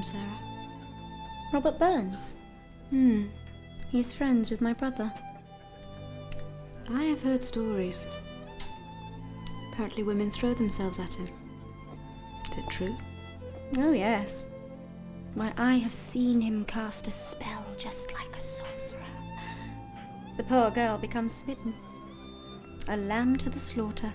Sarah? Robert Burns? He's friends with my brother. I have heard stories. Apparently women throw themselves at him. Is it true? Oh, yes. Why, I have seen him cast a spell just like a sorcerer. The poor girl becomes smitten. A lamb to the slaughter.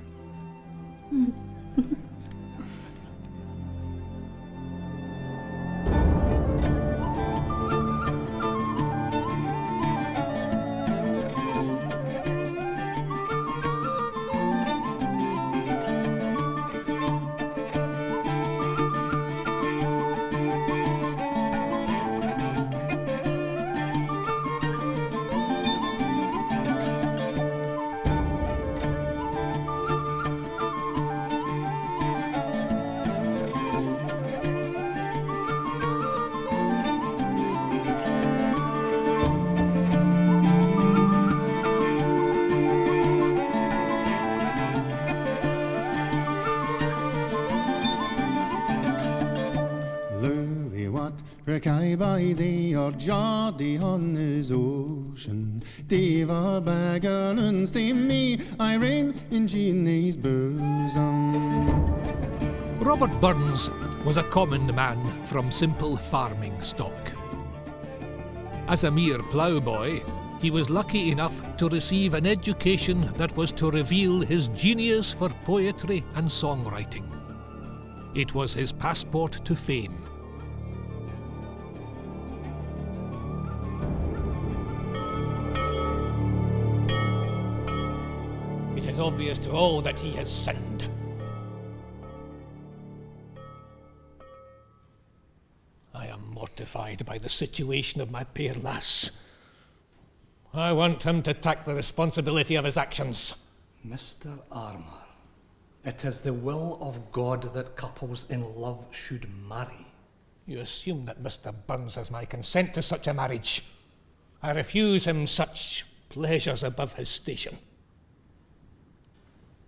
Rekai by thee or Joddy on his ocean. Diva baggerns to me, I reign in Jeannie's bosom. Robert Burns was a common man from simple farming stock. As a mere ploughboy, he was lucky enough to receive an education that was to reveal his genius for poetry and songwriting. It was his passport to fame. It is obvious to all that he has sinned. I am mortified by the situation of my poor lass. I want him to take the responsibility of his actions. Mr. Armour, it is the will of God that couples in love should marry. You assume that Mr. Burns has my consent to such a marriage. I refuse him such pleasures above his station.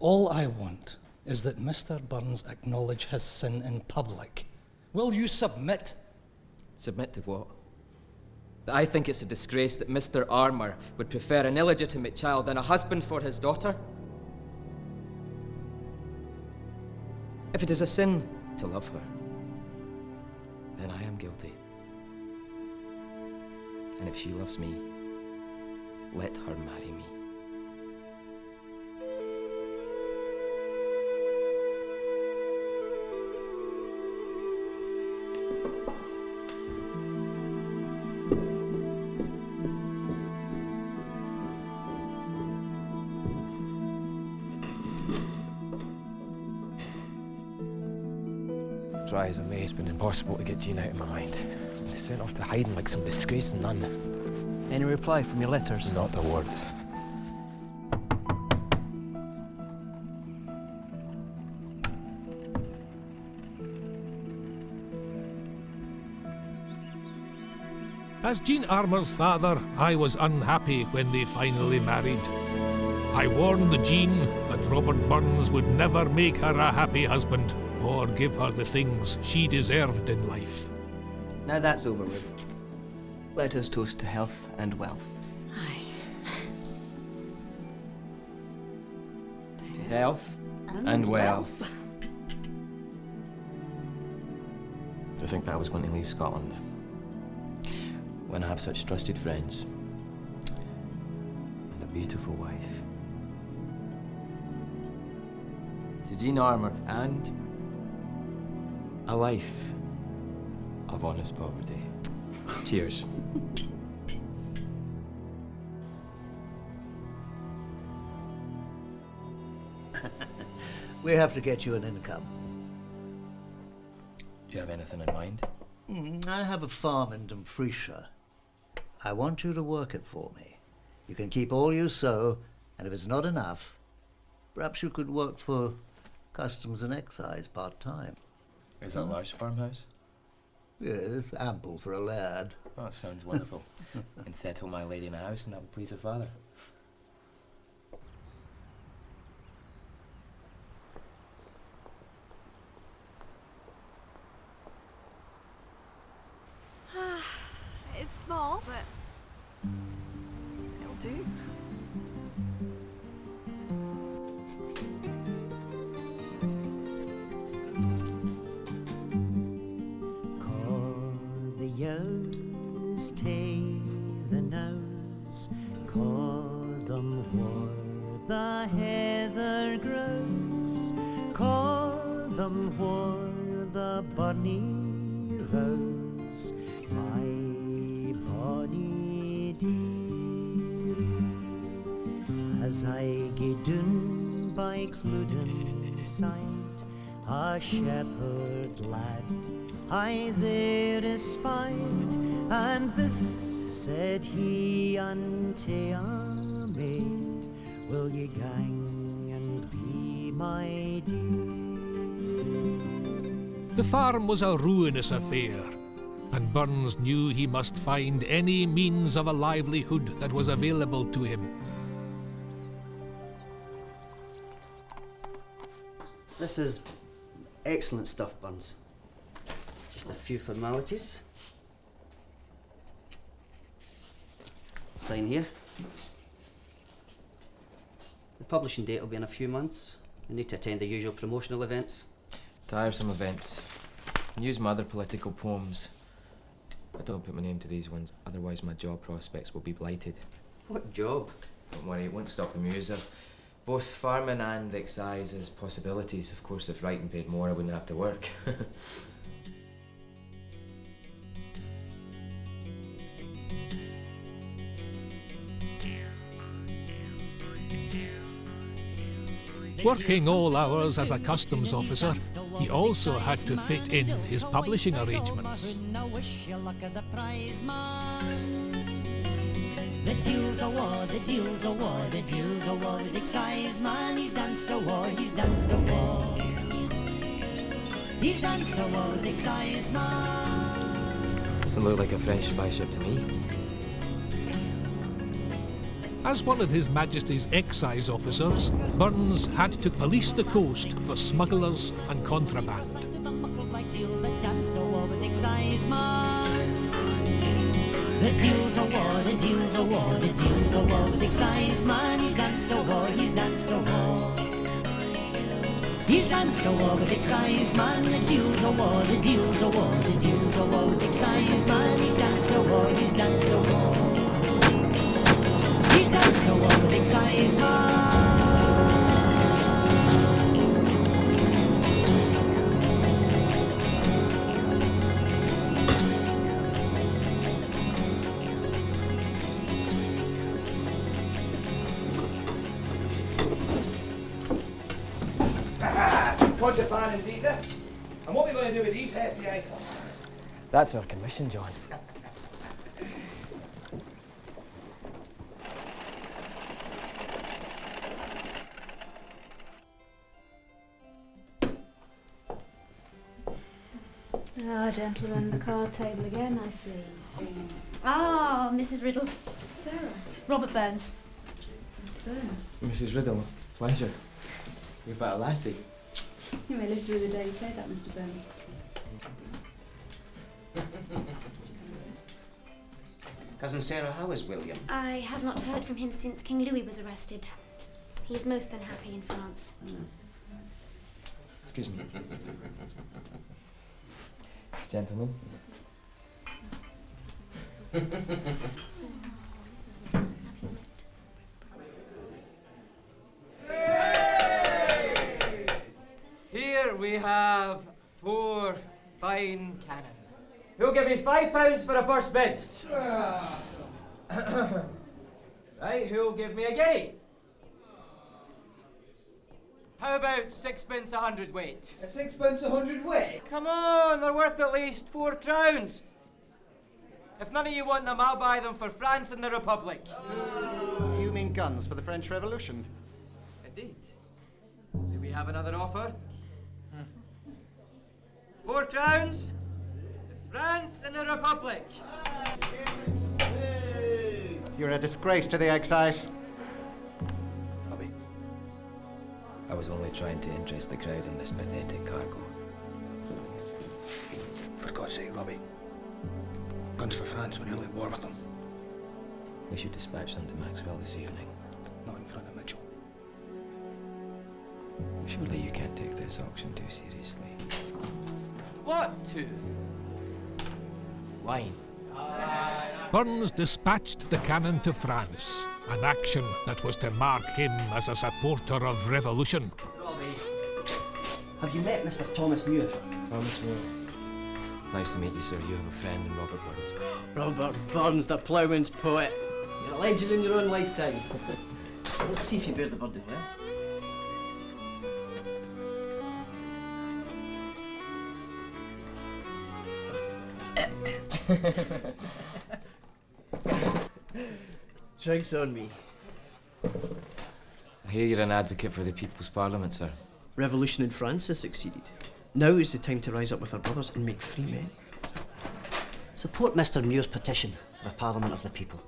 All I want is that Mr. Burns acknowledge his sin in public. Will you submit? Submit to what? That I think it's a disgrace that Mr. Armour would prefer an illegitimate child than a husband for his daughter? If it is a sin to love her, then I am guilty. And if she loves me, let her marry me. Try as I may, it's been impossible to get Jean out of my mind. He's sent off to hiding like some disgraced nun. Any reply from your letters? Not a word. As Jean Armour's father, I was unhappy when they finally married. I warned Jean that Robert Burns would never make her a happy husband or give her the things she deserved in life. Now that's over with. Let us toast to health and wealth. Aye. To health and wealth. To think that I was going to leave Scotland when I have such trusted friends and a beautiful wife. To Jean Armour and a life Of honest poverty. cheers. We have to get you an income. Do you have anything in mind? I have a farm in Dumfriesshire. I want you to work it for me. You can keep all you sow, and if it's not enough, perhaps you could work for Customs and Excise part-time. Is that a large farmhouse? Yes, ample for a lad. Oh, that sounds wonderful. And settle my lady in a house, and that would please her father. but it'll do. The years take the nose, call them where the heather grows, call them where the bonny rose, my bonny dear. As I gae doon by Clouden side, a shepherd lad I there espied, and this said he unto a maid, will ye gang and be my dear? The farm was a ruinous affair, and Burns knew he must find any means of a livelihood that was available to him. This is excellent stuff, Burns. Just a few formalities. Sign here. The publishing date will be in a few months. You need to attend the usual promotional events. Tiresome events. Use my other political poems. But don't put my name to these ones, otherwise my job prospects will be blighted. What job? Don't worry, it won't stop the muse. I've both farming and excise as possibilities. Of course, if writing paid more, I wouldn't have to work. Working all hours as a customs officer, he also had to fit in his publishing arrangements. The deal's a war, the deal's a war, the deal's a war with excise man. He's danced a war, he's danced a war. He's danced a war with excise man. Doesn't look like a French spy ship to me. As one of His Majesty's excise officers, Burns had to police the coast for smugglers and contraband. The deal's a war, the deal's a war, the deal's a war with excise man. He's danced a war, he's danced a war. He's danced a war with excise man. The deal's a war, the deal's a war, the deal's a war with excise man. He's danced a war, he's danced a war. He's danced a war with excise man. Contraband indeed, eh? And what are we going to do with these hefty items? That's our commission, John. Ah, gentlemen, the card table again, I see. Ah, Mrs. Riddle. Sarah. Robert Burns. Mr. Burns. Mrs. Riddle, pleasure. You're but a lassie. You may live through the day to say that, Mr. Burns. Cousin Sarah, how is William? I have not heard from him since King Louis was arrested. He is most unhappy in France. Excuse me. Gentlemen. Here we have 4 fine cannon. Who'll give me £5 for a first bid? Right, who'll give me a guinea? How about 6p a hundredweight? A 6p a hundredweight? Come on, they're worth at least 4 crowns. If none of you want them, I'll buy them for France and the Republic. You mean guns for the French Revolution? Indeed. Do we have another offer? 4 crowns, France and the Republic. You're a disgrace to the excise. I was only trying to interest the crowd in this pathetic cargo. For God's sake, Robbie. Guns for France when you're at war with them. We should dispatch them to Maxwell this evening. Not in front of Mitchell. Surely you can't take this auction too seriously. What to? Wine. Burns dispatched the cannon to France, an action that was to mark him as a supporter of revolution. Robbie, have you met Mr. Thomas Muir? Thomas Muir. Nice to meet you, sir. You have a friend in Robert Burns. Robert Burns, the ploughman's poet. You're a legend in your own lifetime. Let's see if you bear the burden well. Drinks on me. I hear you're an advocate for the People's Parliament, sir. Revolution in France has succeeded. Now is the time to rise up with our brothers and make free men. Support Mr. Muir's petition for a Parliament of the People.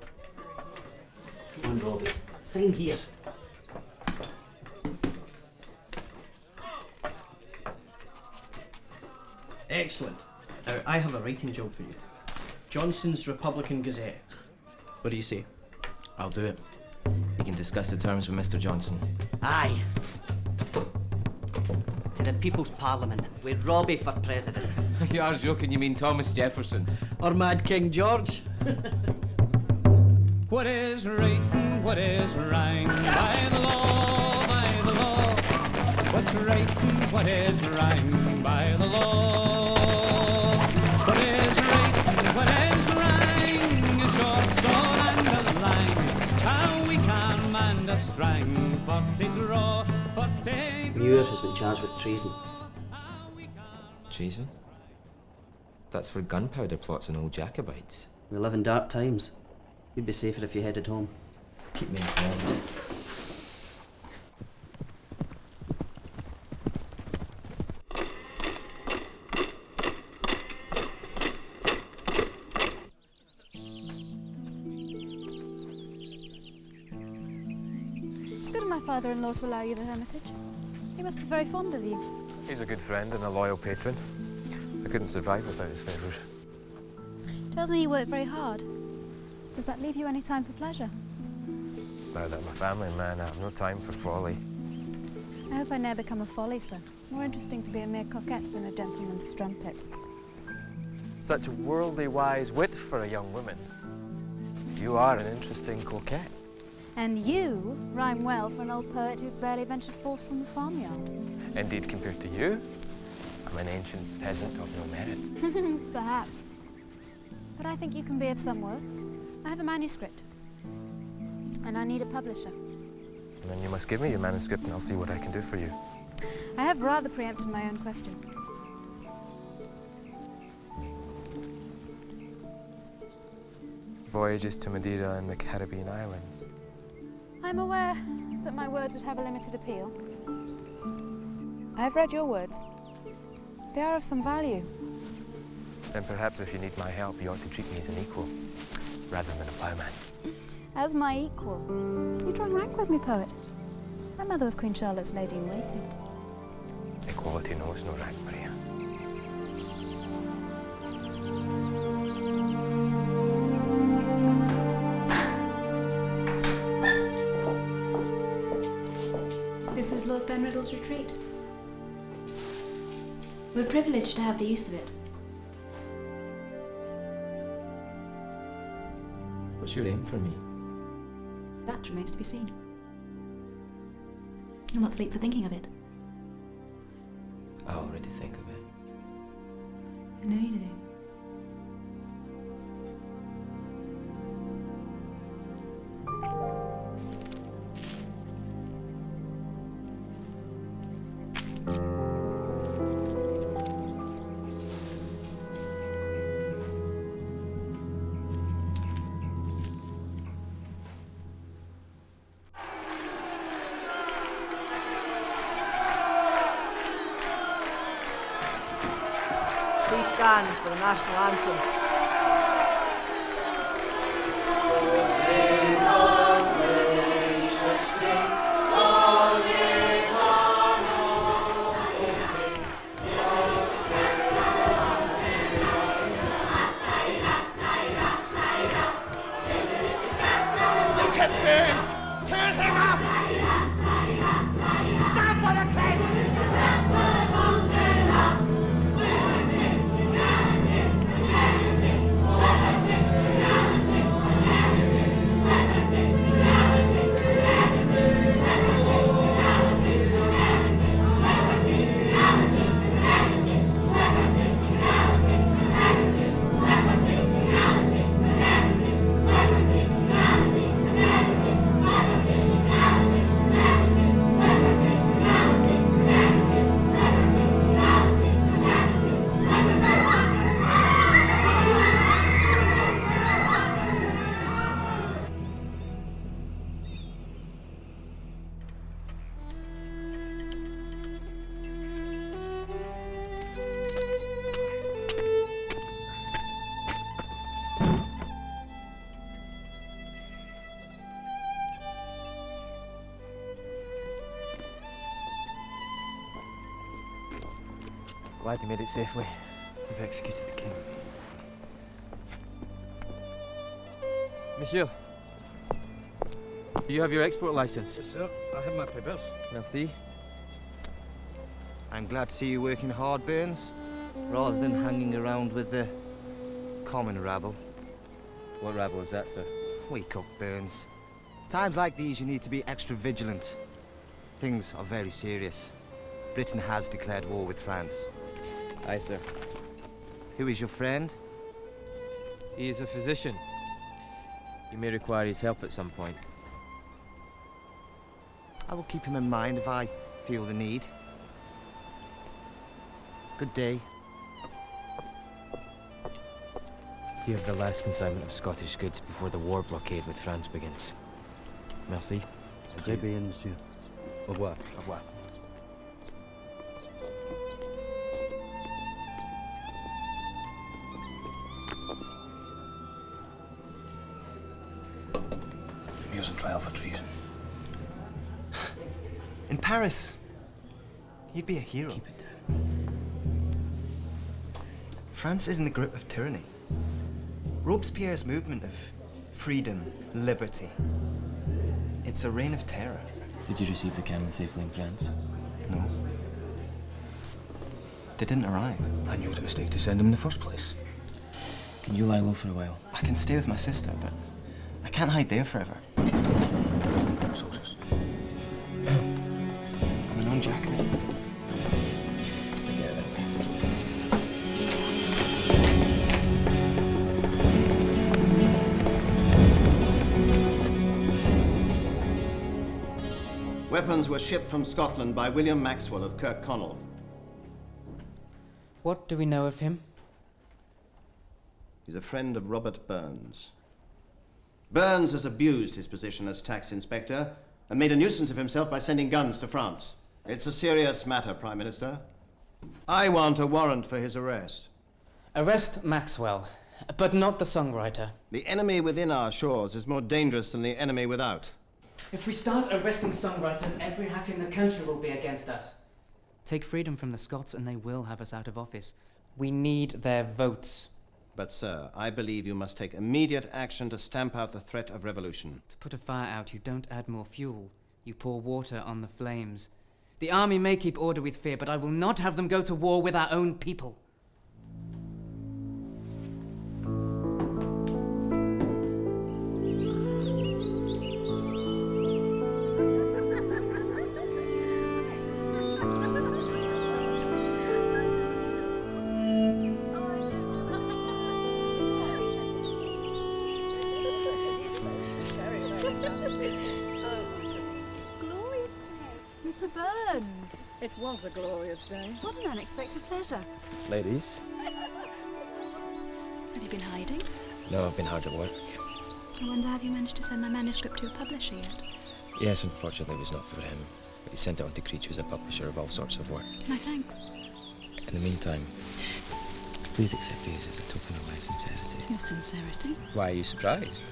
Come on, Robbie. Sign here. Excellent. Now, I have a writing job for you. Johnson's Republican Gazette. What do you say? I'll do it. You can discuss the terms with Mr. Johnson. Aye. To the People's Parliament, with Robbie for president. You are joking, you mean Thomas Jefferson. Or Mad King George. What is right and what is wrong? By the law, by the law. What's right and what is wrong? By the law. What is right and what is wrong? A short sword and a line. How we can man the strang. 40 draw, 40. Muir has been charged with treason. Treason? That's for gunpowder plots and old Jacobites. We live in dark times. You'd be safer if you headed home. Keep me informed. It's good of my father-in-law to allow you the hermitage. He must be very fond of you. He's a good friend and a loyal patron. I couldn't survive without his favours. Tells me you work very hard. Does that leave you any time for pleasure? Now that I'm a family man, I have no time for folly. I hope I never become a folly, sir. It's more interesting to be a mere coquette than a gentleman's strumpet. Such worldly wise wit for a young woman. You are an interesting coquette. And you rhyme well for an old poet who's barely ventured forth from the farmyard. Indeed, compared to you, I'm an ancient peasant of no merit. Perhaps. But I think you can be of some worth. I have a manuscript. And I need a publisher. Then you must give me your manuscript and I'll see what I can do for you. I have rather preempted my own question. Voyages to Madeira and the Caribbean islands. I'm aware that my words would have a limited appeal. I have read your words. They are of some value. Then perhaps if you need my help, you ought to treat me as an equal, rather than a ploughman. As my equal. You draw rank with me, poet. My mother was Queen Charlotte's lady-in-waiting. Equality knows no rank, Maria. This is Lord Benriddle's retreat. We're privileged to have the use of it. What's your aim for me? That remains to be seen. You'll not sleep for thinking of it. I already think of it. I know you do. Please stand for the national anthem. Glad you made it safely. They've executed the king. Monsieur, do you have your export license? Yes, sir. I have my papers. Merci. I'm glad to see you working hard, Burns, rather than hanging around with the common rabble. What rabble is that, sir? Wake up, Burns. Times like these, you need to be extra vigilant. Things are very serious. Britain has declared war with France. Aye, sir. Who is your friend? He is a physician. You may require his help at some point. I will keep him in mind if I feel the need. Good day. You have the last consignment of Scottish goods before the war blockade with France begins. Merci. Très bien, monsieur. Au revoir. Au revoir. Muir's on trial for treason. In Paris. He'd be a hero. Keep it down. France is in the grip of tyranny. Robespierre's movement of freedom, liberty. It's a reign of terror. Did you receive the cannon safely in France? No. They didn't arrive. I knew it was a mistake to send them in the first place. Can you lie low for a while? I can stay with my sister, but I can't hide there forever. Soldiers. I'm an unjackal. Weapons were shipped from Scotland by William Maxwell of Kirkconnell. What do we know of him? He's a friend of Robert Burns. Burns has abused his position as tax inspector and made a nuisance of himself by sending guns to France. It's a serious matter, Prime Minister. I want a warrant for his arrest. Arrest Maxwell, but not the songwriter. The enemy within our shores is more dangerous than the enemy without. If we start arresting songwriters, every hack in the country will be against us. Take freedom from the Scots and they will have us out of office. We need their votes. But, sir, I believe you must take immediate action to stamp out the threat of revolution. To put a fire out, you don't add more fuel. You pour water on the flames. The army may keep order with fear, but I will not have them go to war with our own people. Mr. Burns! It was a glorious day. What an unexpected pleasure. Ladies? Have you been hiding? No, I've been hard at work. I wonder, have you managed to send my manuscript to a publisher yet? Yes, unfortunately it was not for him. But he sent it on to Creech, who's a publisher of all sorts of work. My thanks. In the meantime, please accept these as a token of my sincerity. Your sincerity? Why are you surprised?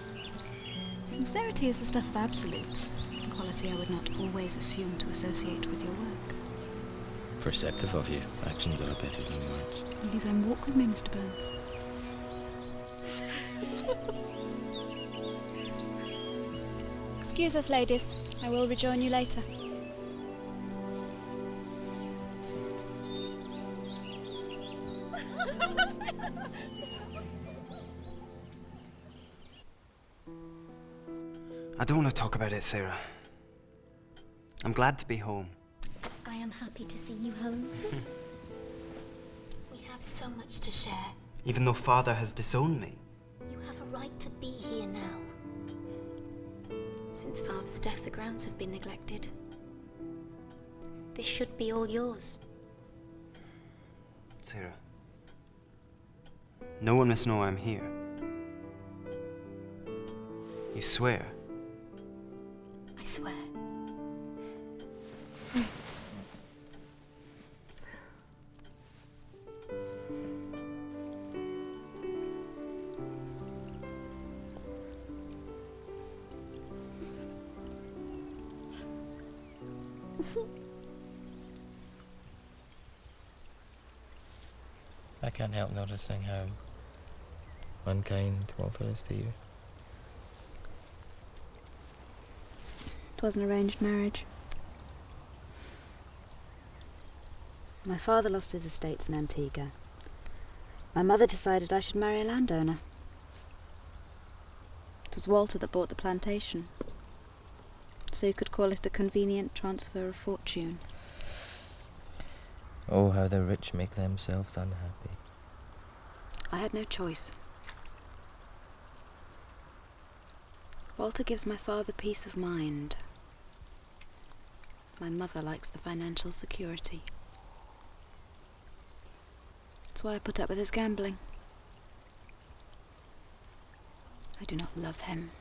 Sincerity is the stuff of absolutes. A quality I would not always assume to associate with your work. Perceptive of you. Actions are better than words. Will you then walk with me, Mr. Burns? Excuse us, ladies. I will rejoin you later. I don't want to talk about it, Sarah. I'm glad to be home. I am happy to see you home. We have so much to share. Even though Father has disowned me. You have a right to be here now. Since Father's death, the grounds have been neglected. This should be all yours. Sarah. No one must know I'm here. You swear? I swear. I can't help noticing how unkind Walter is to you. It was an arranged marriage. My father lost his estates in Antigua. My mother decided I should marry a landowner. It was Walter that bought the plantation, so you could call it a convenient transfer of fortune. Oh, how the rich make themselves unhappy. I had no choice. Walter gives my father peace of mind. My mother likes the financial security. That's why I put up with his gambling. I do not love him.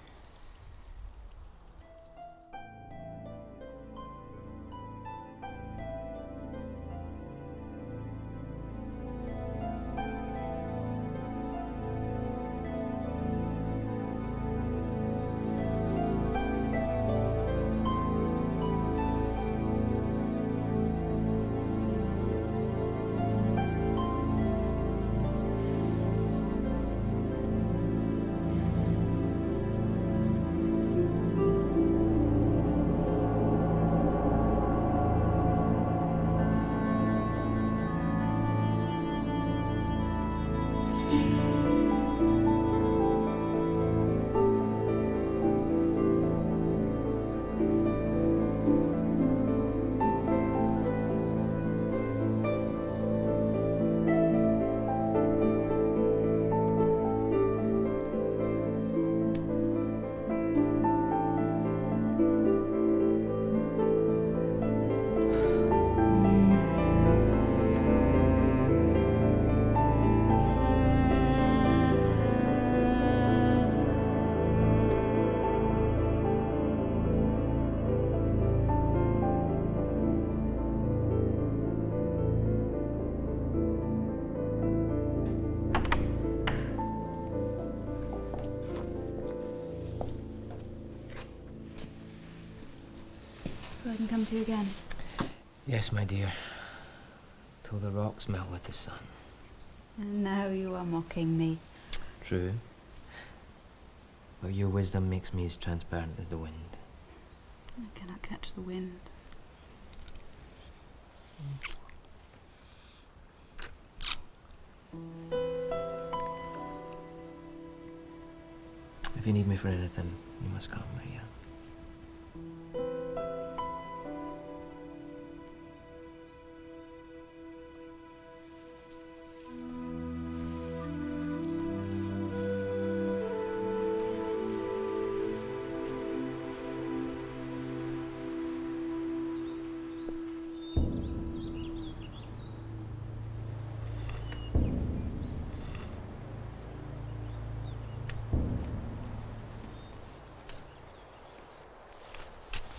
So I can come to you again? Yes, my dear. Till the rocks melt with the sun. And now you are mocking me. True. But your wisdom makes me as transparent as the wind. I cannot catch the wind. If you need me for anything, you must come, Maria.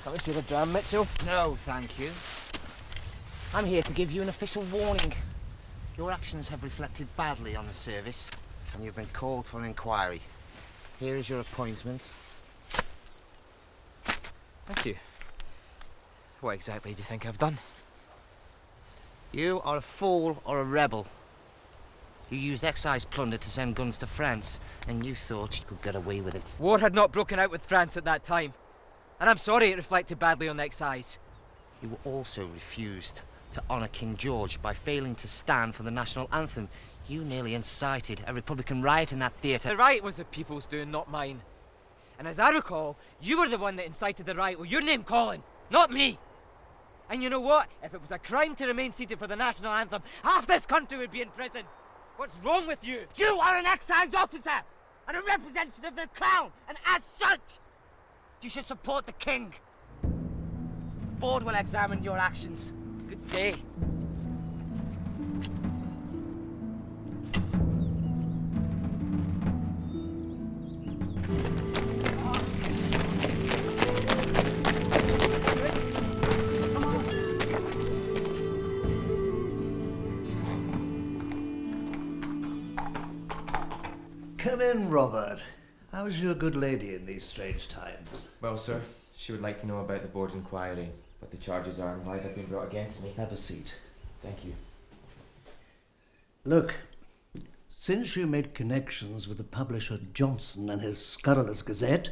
Coming to the drum, Mitchell? No, thank you. I'm here to give you an official warning. Your actions have reflected badly on the service, and you've been called for an inquiry. Here is your appointment. Thank you. What exactly do you think I've done? You are a fool or a rebel. You used excise plunder to send guns to France, and you thought you could get away with it. War had not broken out with France at that time. And I'm sorry it reflected badly on the excise. You also refused to honour King George by failing to stand for the national anthem. You nearly incited a Republican riot in that theatre. The riot was the people's doing, not mine. And as I recall, you were the one that incited the riot with your name calling, not me. And you know what? If it was a crime to remain seated for the national anthem, half this country would be in prison. What's wrong with you? You are an excise officer and a representative of the Crown, and as such, you should support the King. The board will examine your actions. Good day. Come in, Robert. How's your good lady in these strange times? Well, sir, she would like to know about the board inquiry, but the charges are invalid have been brought against me. Have a seat. Thank you. Look, Since you made connections with the publisher Johnson and his scurrilous gazette,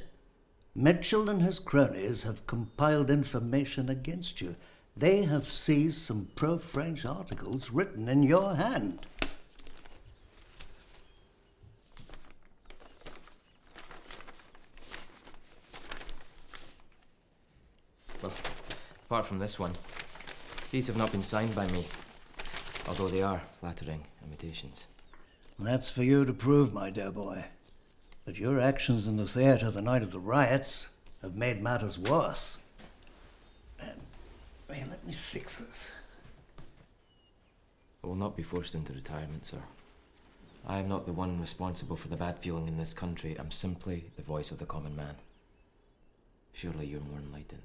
Mitchell and his cronies have compiled information against you. They have seized some pro-French articles written in your hand. Well, apart from this one, these have not been signed by me, although they are flattering imitations. That's for you to prove, my dear boy. But your actions in the theatre the night of the riots have made matters worse. Let me fix this. I will not be forced into retirement, sir. I am not the one responsible for the bad feeling in this country. I'm simply the voice of the common man. Surely you're more enlightened.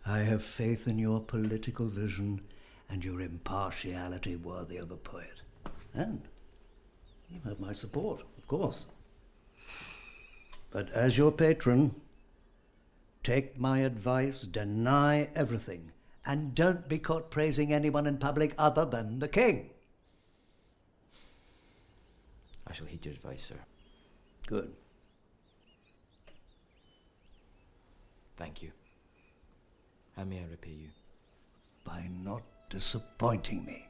I have faith in your political vision and your impartiality worthy of a poet. And you have my support, of course. But as your patron, take my advice, deny everything, and don't be caught praising anyone in public other than the king. I shall heed your advice, sir. Good. Thank you. How may I repay you? By not disappointing me.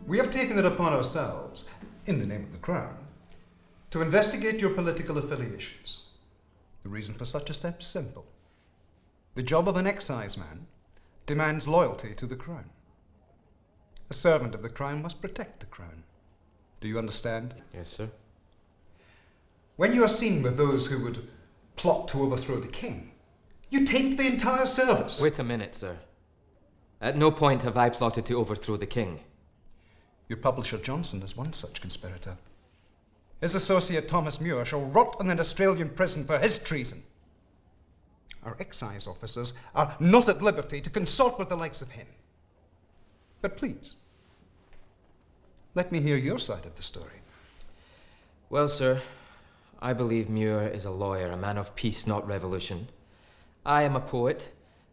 We have taken it upon ourselves, in the name of the Crown, to investigate your political affiliations. The reason for such a step is simple. The job of an exciseman demands loyalty to the Crown. A servant of the Crown must protect the Crown. Do you understand? Yes, sir. When you are seen with those who would plot to overthrow the king, you taint the entire service. Wait a minute, sir. At no point have I plotted to overthrow the king. Your publisher Johnson is one such conspirator. His associate Thomas Muir shall rot in an Australian prison for his treason. Our excise officers are not at liberty to consort with the likes of him. But please, let me hear your side of the story. Well, sir, I believe Muir is a lawyer, a man of peace, not revolution. I am a poet,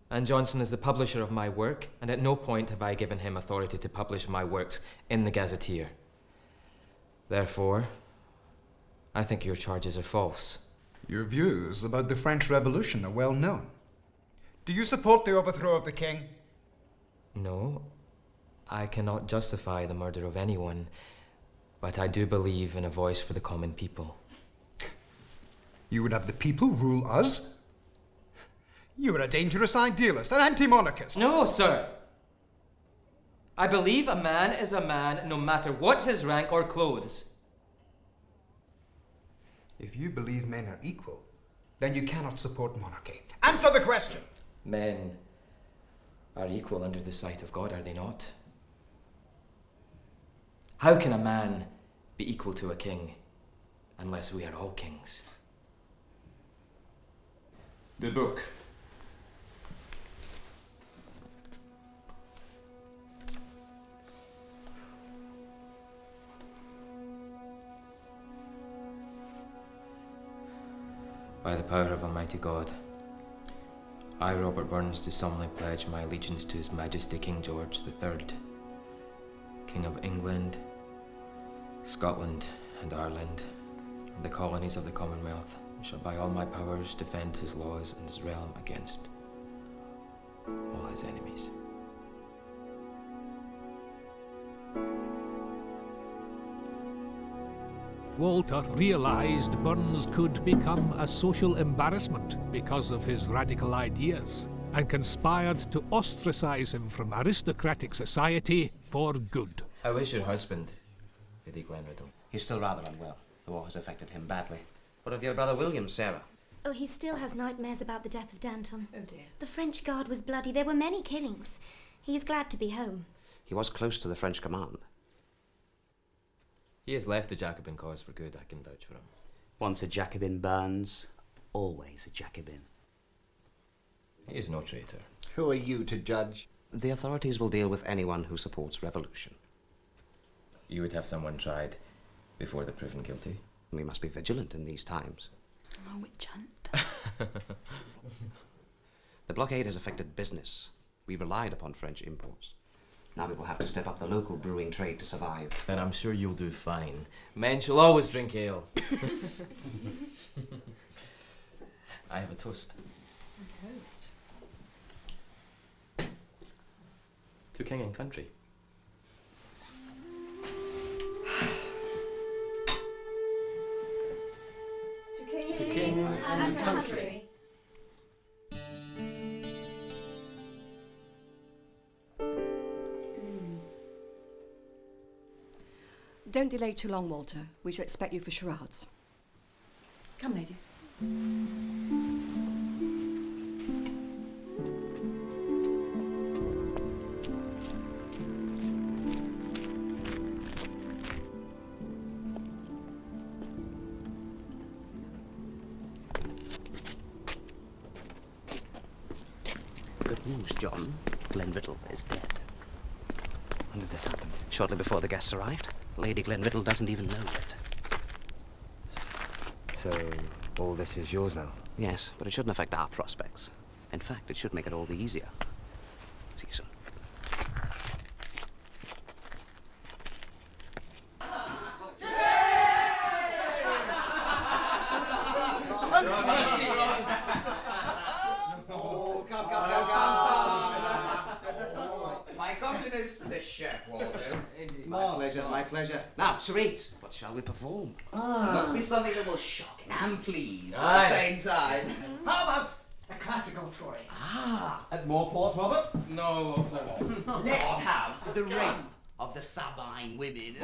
and Johnson is the publisher of my work, and at no point have I given him authority to publish my works in the Gazetteer. Therefore, I think your charges are false. Your views about the French Revolution are well known. Do you support the overthrow of the king? No, I cannot justify the murder of anyone, but I do believe in a voice for the common people. You would have the people rule us? You are a dangerous idealist, an anti-monarchist. No, sir. I believe a man is a man no matter what his rank or clothes. If you believe men are equal, then you cannot support monarchy. Answer the question! Men are equal under the sight of God, are they not? How can a man be equal to a king unless we are all kings? The book. By the power of Almighty God, I, Robert Burns, do solemnly pledge my allegiance to His Majesty King George III, King of England, Scotland and Ireland, and the colonies of the Commonwealth, and shall by all my powers defend his laws and his realm against all his enemies. Walter realised Burns could become a social embarrassment because of his radical ideas, and conspired to ostracise him from aristocratic society for good. How is your husband, Lady Glenriddle? He's still rather unwell. The war has affected him badly. What of your brother William, Sarah? Oh, he still has nightmares about the death of Danton. Oh dear. The French Guard was bloody. There were many killings. He is glad to be home. He was close to the French command. He has left the Jacobin cause for good, I can vouch for him. Once a Jacobin, Burns, always a Jacobin. He is no traitor. Who are you to judge? The authorities will deal with anyone who supports revolution. You would have someone tried before they're proven guilty? We must be vigilant in these times. Oh, witch hunt. The blockade has affected business. We relied upon French imports. Now we will have to step up the local brewing trade to survive. And I'm sure you'll do fine. Men shall always drink ale. I have a toast. A toast? To king and country. To king and country. Don't delay too long, Walter. We shall expect you for charades. Come, ladies. Good news, John. Glenriddle is dead. When did this happen? Shortly before the guests arrived. Lady Glenriddle doesn't even know yet. So, all this is yours now? Yes, but it shouldn't affect our prospects. In fact, it should make it all the easier. See you soon. My compliments to the chef, Walter. My pleasure, my pleasure. Now, charades, what shall we perform? Must be something that will shock and please at Aye. the same time. How about a classical story? More port, Robert? No, Let's have the rape of the Sabine women.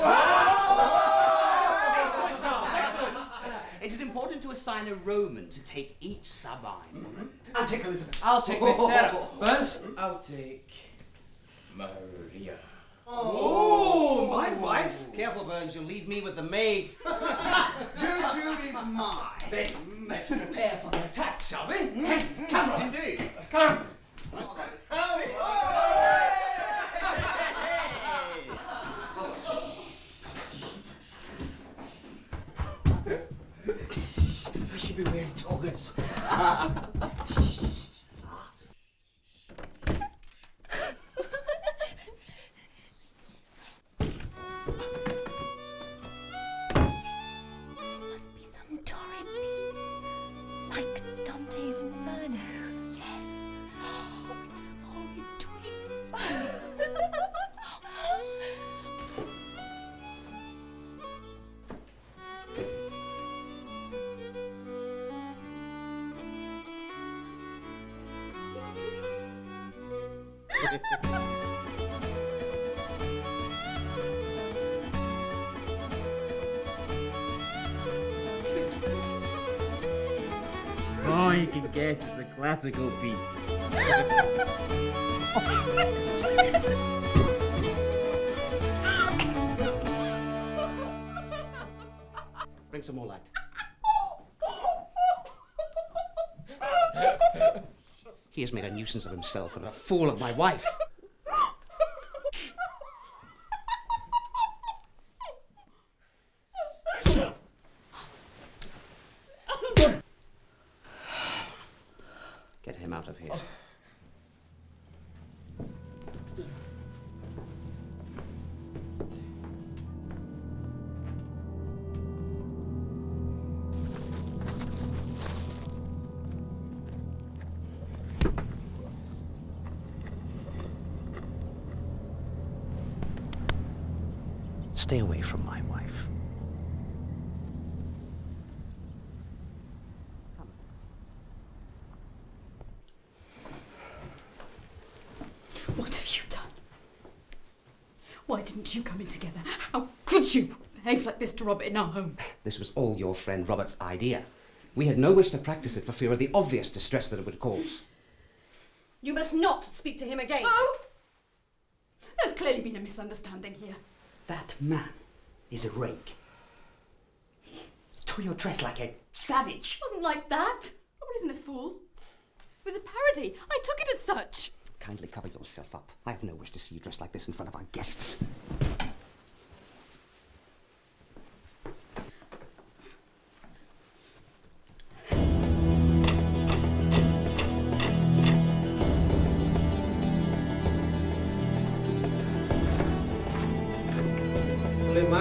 It is important to assign a Roman to take each Sabine. I'll take Elizabeth. I'll take Miss Sarah. Burns? I'll take Maria. Oh, my wife. Careful, Burns, you'll leave me with the maid. Gertrude is mine. Then let's prepare for the attack, shall we? Yes, come on. Indeed. Come. We should be wearing togas. Must be some torrid piece, like Dante's Inferno. Yes. With some horrid twist. Oh, you can guess it's a classical piece. Bring some more light. He has made a nuisance of himself and a fool of my wife. Get him out of here. Stay away from my wife. What have you done? Why didn't you come in together? How could you behave like this to Robert in our home? This was all your friend Robert's idea. We had no wish to practice it for fear of the obvious distress that it would cause. You must not speak to him again. Oh! There's clearly been a misunderstanding here. That man is a rake. He tore your dress like a savage. It wasn't like that. Robert isn't a fool. It was a parody. I took it as such. Kindly cover yourself up. I have no wish to see you dressed like this in front of our guests.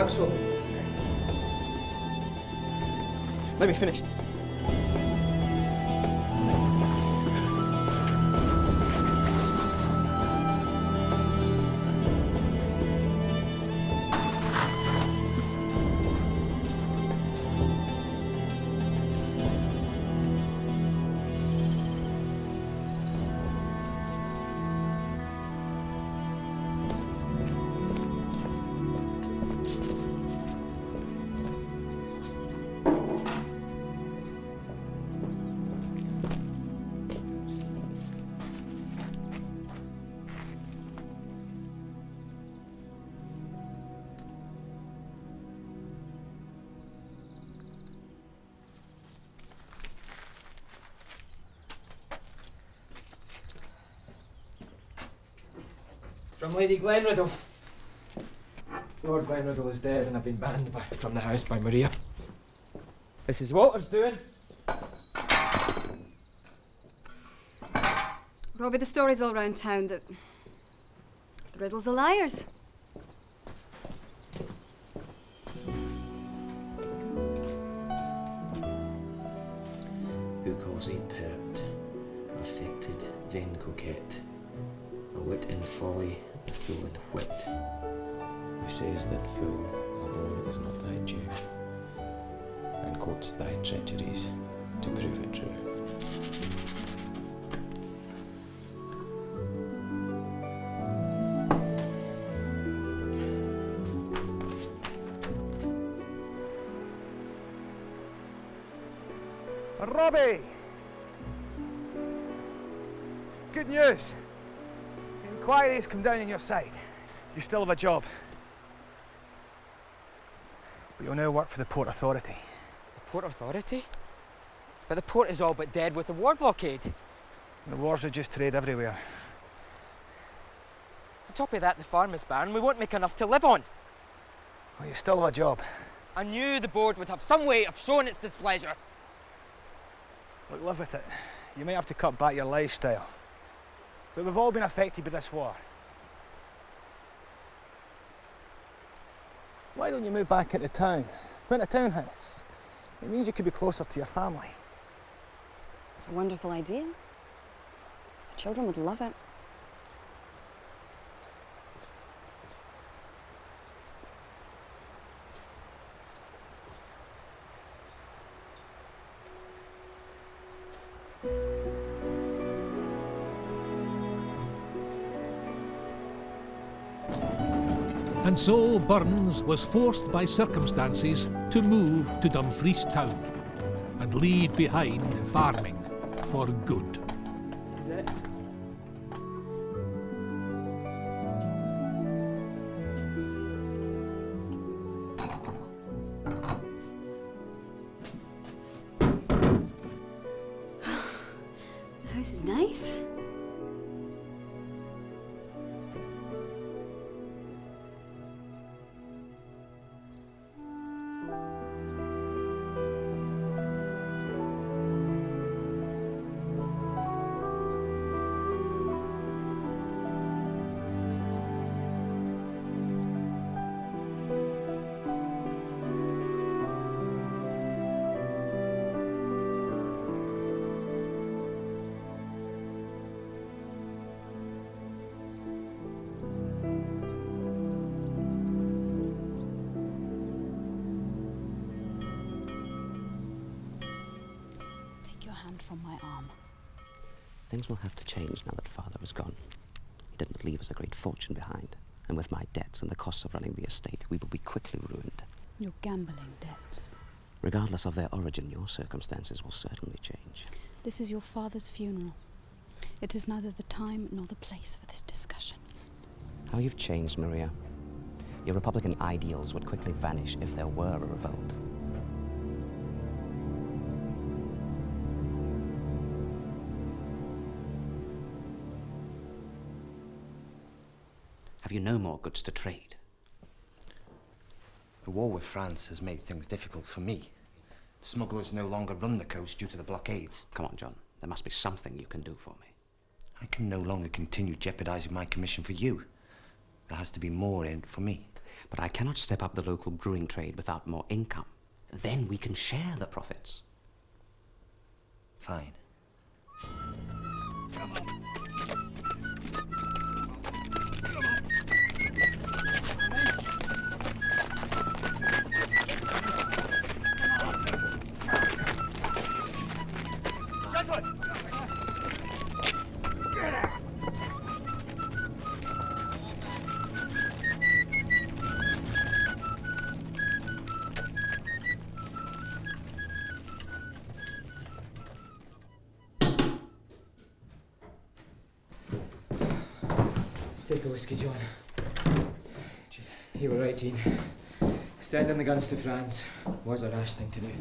Maxwell. Let me finish. From Lady Glenriddle. Lord Glenriddle is dead and I've been banned from the house by Maria. This is Walter's doing. Robbie, the story's all round town that the Riddles are liars. Who calls thee pert, affected, vain coquette, a wit in folly, a fool in wit, who says that fool alone is not thy due, and quotes thy treacheries to prove it true. Robbie! Good news. The inquiry's come down on your side. You still have a job. But you'll now work for the Port Authority. The Port Authority? But the port is all but dead with the war blockade. The wars are just trade everywhere. On top of that, the farm is barren. We won't make enough to live on. Well, you still have a job. I knew the board would have some way of showing its displeasure. Look, live with it. You may have to cut back your lifestyle. But we've all been affected by this war. Why don't you move back into town? Rent a townhouse. It means you could be closer to your family. It's a wonderful idea. The children would love it. And so Burns was forced by circumstances to move to Dumfries town and leave behind farming for good. This is it. The house is nice. From my arm. Things will have to change now that Father is gone. He didn't leave us a great fortune behind, and with my debts and the costs of running the estate, we will be quickly ruined. Your gambling debts. Regardless of their origin, your circumstances will certainly change. This is your father's funeral. It is neither the time nor the place for this discussion. How you've changed, Maria. Your Republican ideals would quickly vanish if there were a revolt. Have you no more goods to trade? The war with France has made things difficult for me. Smugglers no longer run the coast due to the blockades. Come on, John. There must be something you can do for me. I can no longer continue jeopardizing my commission for you. There has to be more in it for me. But I cannot step up the local brewing trade without more income. Then we can share the profits. Fine. Take a whiskey, John. You were right, Jean. Sending the guns to France was a rash thing to do.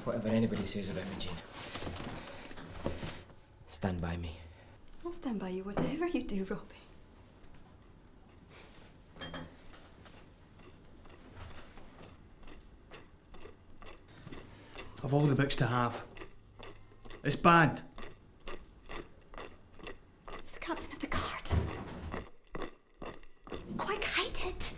Whatever anybody says about me, Jean, stand by me. I'll stand by you whatever you do, Robbie. Of all the books to have, it's banned. It's the captain of the guard. Quite hide it.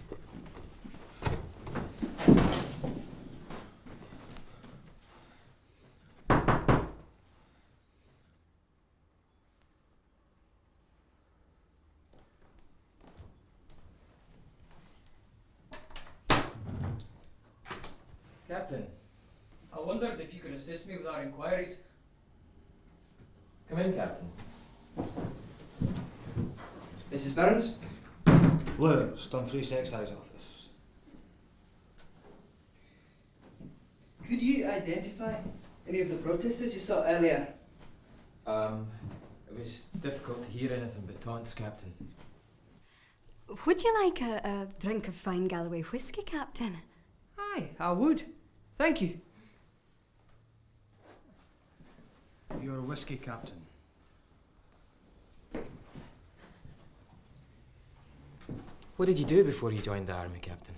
Captain, I wondered if you could assist me with our inquiries. Come in, Captain. Mrs. Burns? Lewis, Dumfries Excise Office. Could you identify any of the protesters you saw earlier? It was difficult to hear anything but taunts, Captain. Would you like a drink of fine Galloway whisky, Captain? Aye, I would. Thank you. You're a whiskey captain. What did you do before you joined the army, Captain?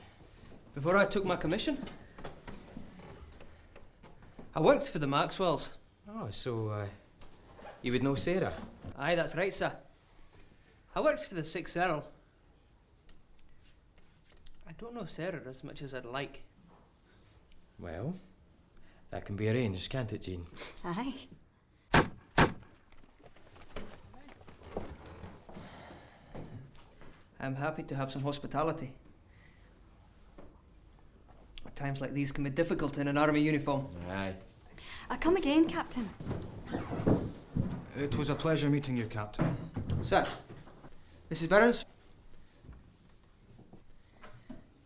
Before I took my commission, I worked for the Maxwells. Oh, so, you would know Sarah? Aye, that's right, sir. I worked for the 6th Earl. I don't know Sarah as much as I'd like. Well, that can be arranged, can't it, Jean? Aye. I'm happy to have some hospitality. Times like these can be difficult in an army uniform. Aye. Come again, Captain. It was a pleasure meeting you, Captain. Sir, Mrs. Burns?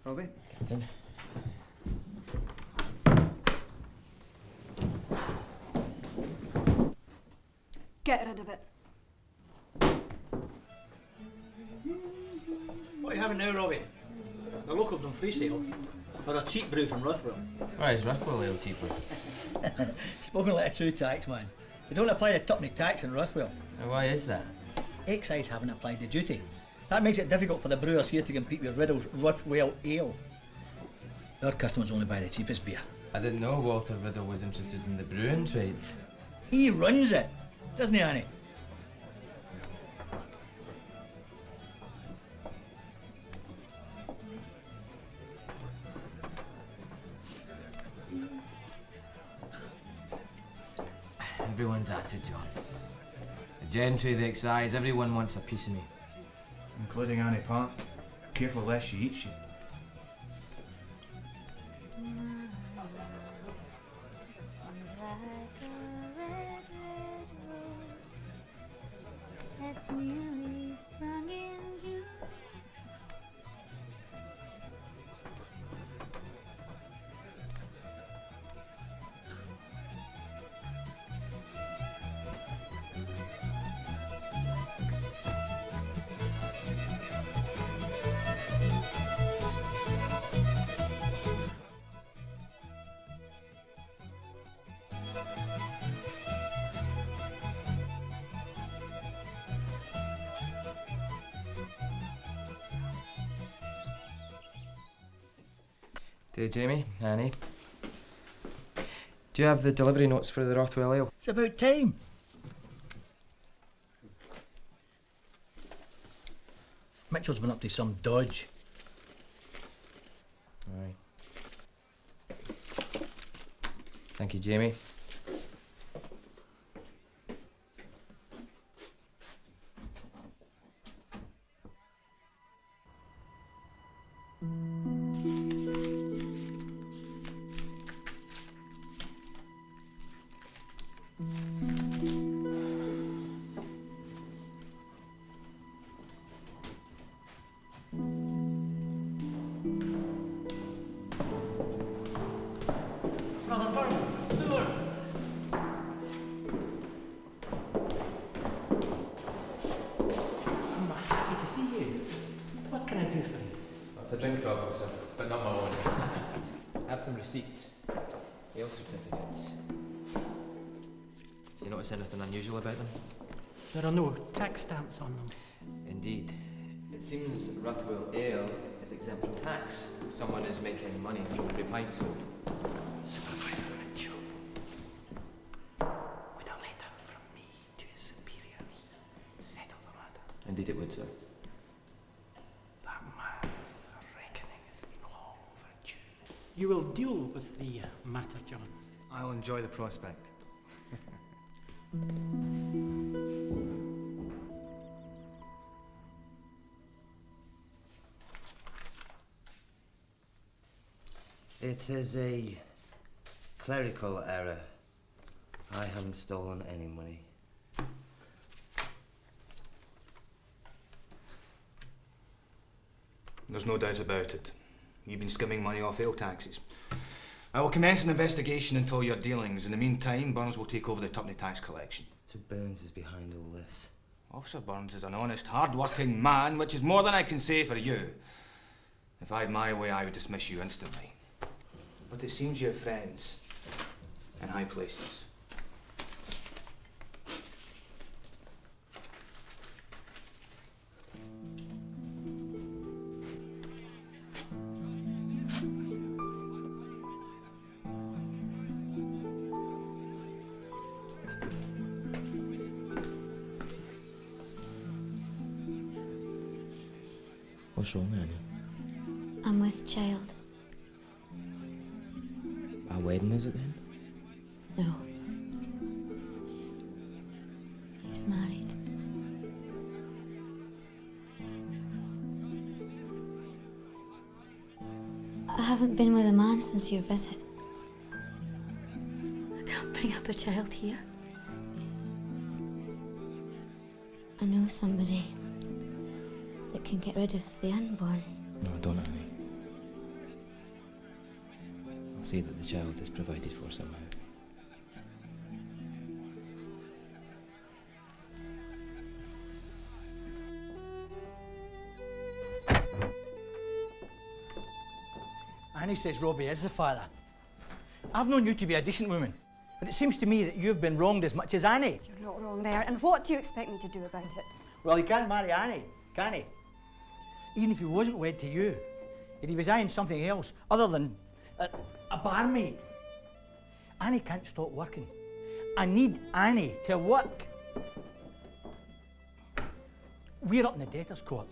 Robbie? Captain. Get rid of it. What are you having now, Robbie? A local Dumfries ale? Or a cheap brew from Ruthwell? Why is Ruthwell ale cheaper? Spoken like a true taxman. They don't apply the tuppenny tax in Ruthwell. Why is that? Excise haven't applied the duty. That makes it difficult for the brewers here to compete with Riddle's Ruthwell ale. Our customers only buy the cheapest beer. I didn't know Walter Riddle was interested in the brewing trade. He runs it, doesn't he, Annie? Everyone's at it, John. The gentry, the excise, everyone wants a piece of me. Including Annie Pat. Careful lest she eats you. That's newly sprung in June. Dear Jamie, Annie. Do you have the delivery notes for the Rothwell ale? It's about time. Mitchell's been up to some dodge. Aye. Thank you, Jamie. Brother Burns, doors! I'm happy to see you. What can I do for you? That's a drink, officer, but not my own. Have some receipts. Ale certificates. Do you notice anything unusual about them? There are no tax stamps on them. Indeed. It seems Ruthwell Ale is exempt from tax. Someone is making money from every pint sold. Supervisor Mitchell. With a letter from me to his superiors. Settle the matter. Indeed it would, sir. That man's reckoning has been long overdue. You will deal with the matter, John. I'll enjoy the prospect. It is a clerical error. I haven't stolen any money. There's no doubt about it. You've been skimming money off ale taxes. I will commence an investigation into all your dealings. In the meantime, Burns will take over the tuppenny tax collection. So Burns is behind all this. Officer Burns is an honest, hard-working man, which is more than I can say for you. If I had my way, I would dismiss you instantly. But it seems you have friends in high places. What's wrong, Annie? I'm with child. Our wedding, is it then? No. He's married. I haven't been with a man since your visit. I can't bring up a child here. I know somebody that can get rid of the unborn. No, don't, Annie. I'll see that the child is provided for somehow. Annie says Robbie is the father. I've known you to be a decent woman, but it seems to me that you've been wronged as much as Annie. You're not wrong there. And what do you expect me to do about it? Well, he can't marry Annie, can he? Even if he wasn't wed to you, if he was eyeing something else other than a barmaid. Annie can't stop working. I need Annie to work. We're up in the debtors' court.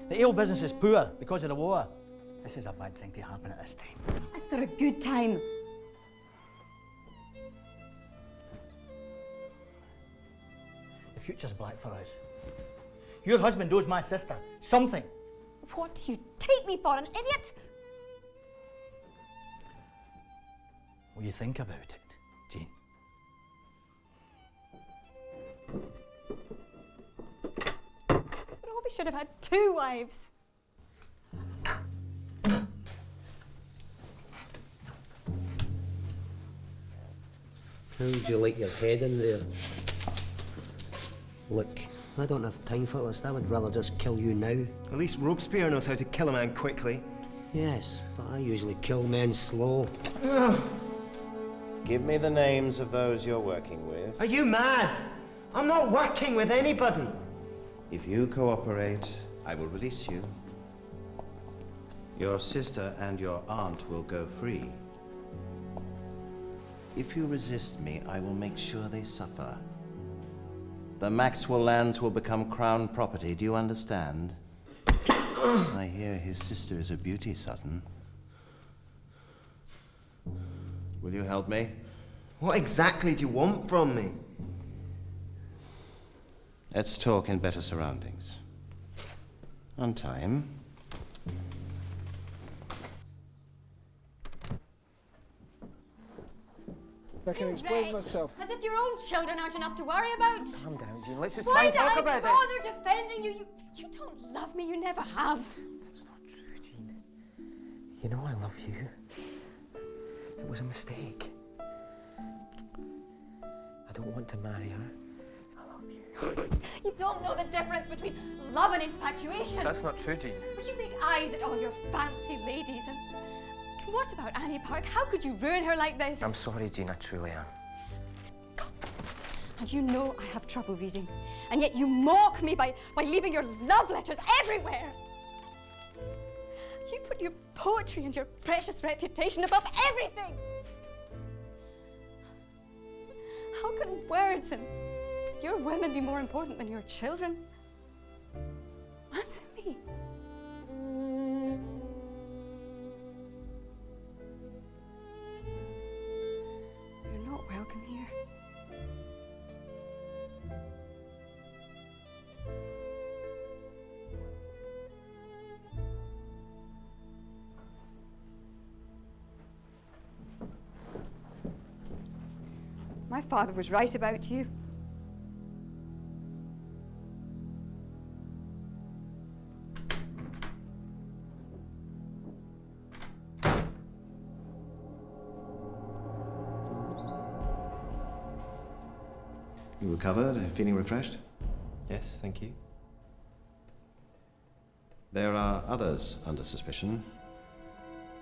The ale business is poor because of the war. This is a bad thing to happen at this time. Is there a good time? The future's black for us. Your husband owes my sister something. What do you take me for, an idiot? Will you think about it, Jean? Robbie should have had 2 wives. How would you like your head in there? Look, I don't have time for this. I would rather just kill you now. At least Robespierre knows how to kill a man quickly. Yes, but I usually kill men slow. Give me the names of those you're working with. Are you mad? I'm not working with anybody. If you cooperate, I will release you. Your sister and your aunt will go free. If you resist me, I will make sure they suffer. The Maxwell lands will become Crown property. Do you understand? I hear his sister is a beauty, Sutton. Will you help me? What exactly do you want from me? Let's talk in better surroundings. Untie him. I can explain myself. As if your own children aren't enough to worry about. Calm down, Jean. Let's just Why try and did talk I about this. bother defending you? You don't love me. You never have. That's not true, Jean. You know I love you. It was a mistake. I don't want to marry her. I love you. You don't know the difference between love and infatuation. That's not true, Jean. You make eyes at all your fancy ladies and what about Annie Park? How could you ruin her like this? I'm sorry, Jean. I truly am. And you know I have trouble reading. And yet you mock me by leaving your love letters everywhere. You put your poetry and your precious reputation above everything. How can words and your women be more important than your children? Answer me. You're not welcome here. My father was right about you. You recovered? Feeling refreshed? Yes, thank you. There are others under suspicion.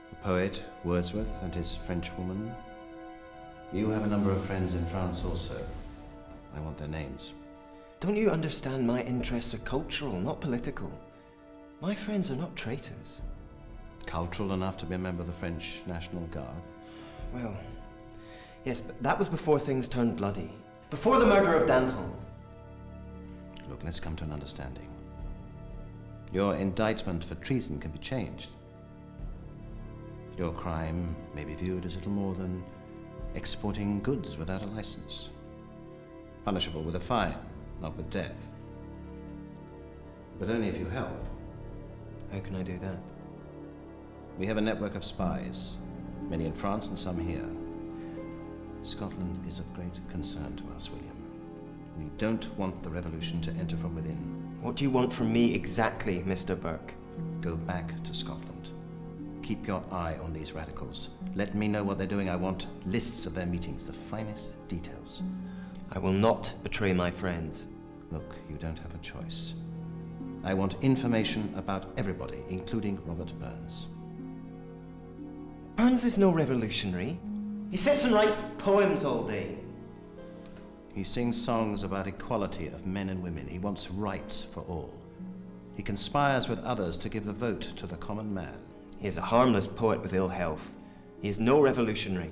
The poet, Wordsworth, and his Frenchwoman. You have a number of friends in France also. I want their names. Don't you understand my interests are cultural, not political? My friends are not traitors. Cultural enough to be a member of the French National Guard? Well, yes, but that was before things turned bloody. Before the murder of Danton. Look, let's come to an understanding. Your indictment for treason can be changed. Your crime may be viewed as little more than exporting goods without a license. Punishable with a fine, not with death. But only if you help. How can I do that? We have a network of spies, many in France and some here. Scotland is of great concern to us, William. We don't want the revolution to enter from within. What do you want from me exactly, Mr. Burke? Go back to Scotland. Keep your eye on these radicals. Let me know what they're doing. I want lists of their meetings, the finest details. I will not betray my friends. Look, you don't have a choice. I want information about everybody, including Robert Burns. Burns is no revolutionary. He sits and writes poems all day. He sings songs about equality of men and women. He wants rights for all. He conspires with others to give the vote to the common man. He is a harmless poet with ill health. He is no revolutionary.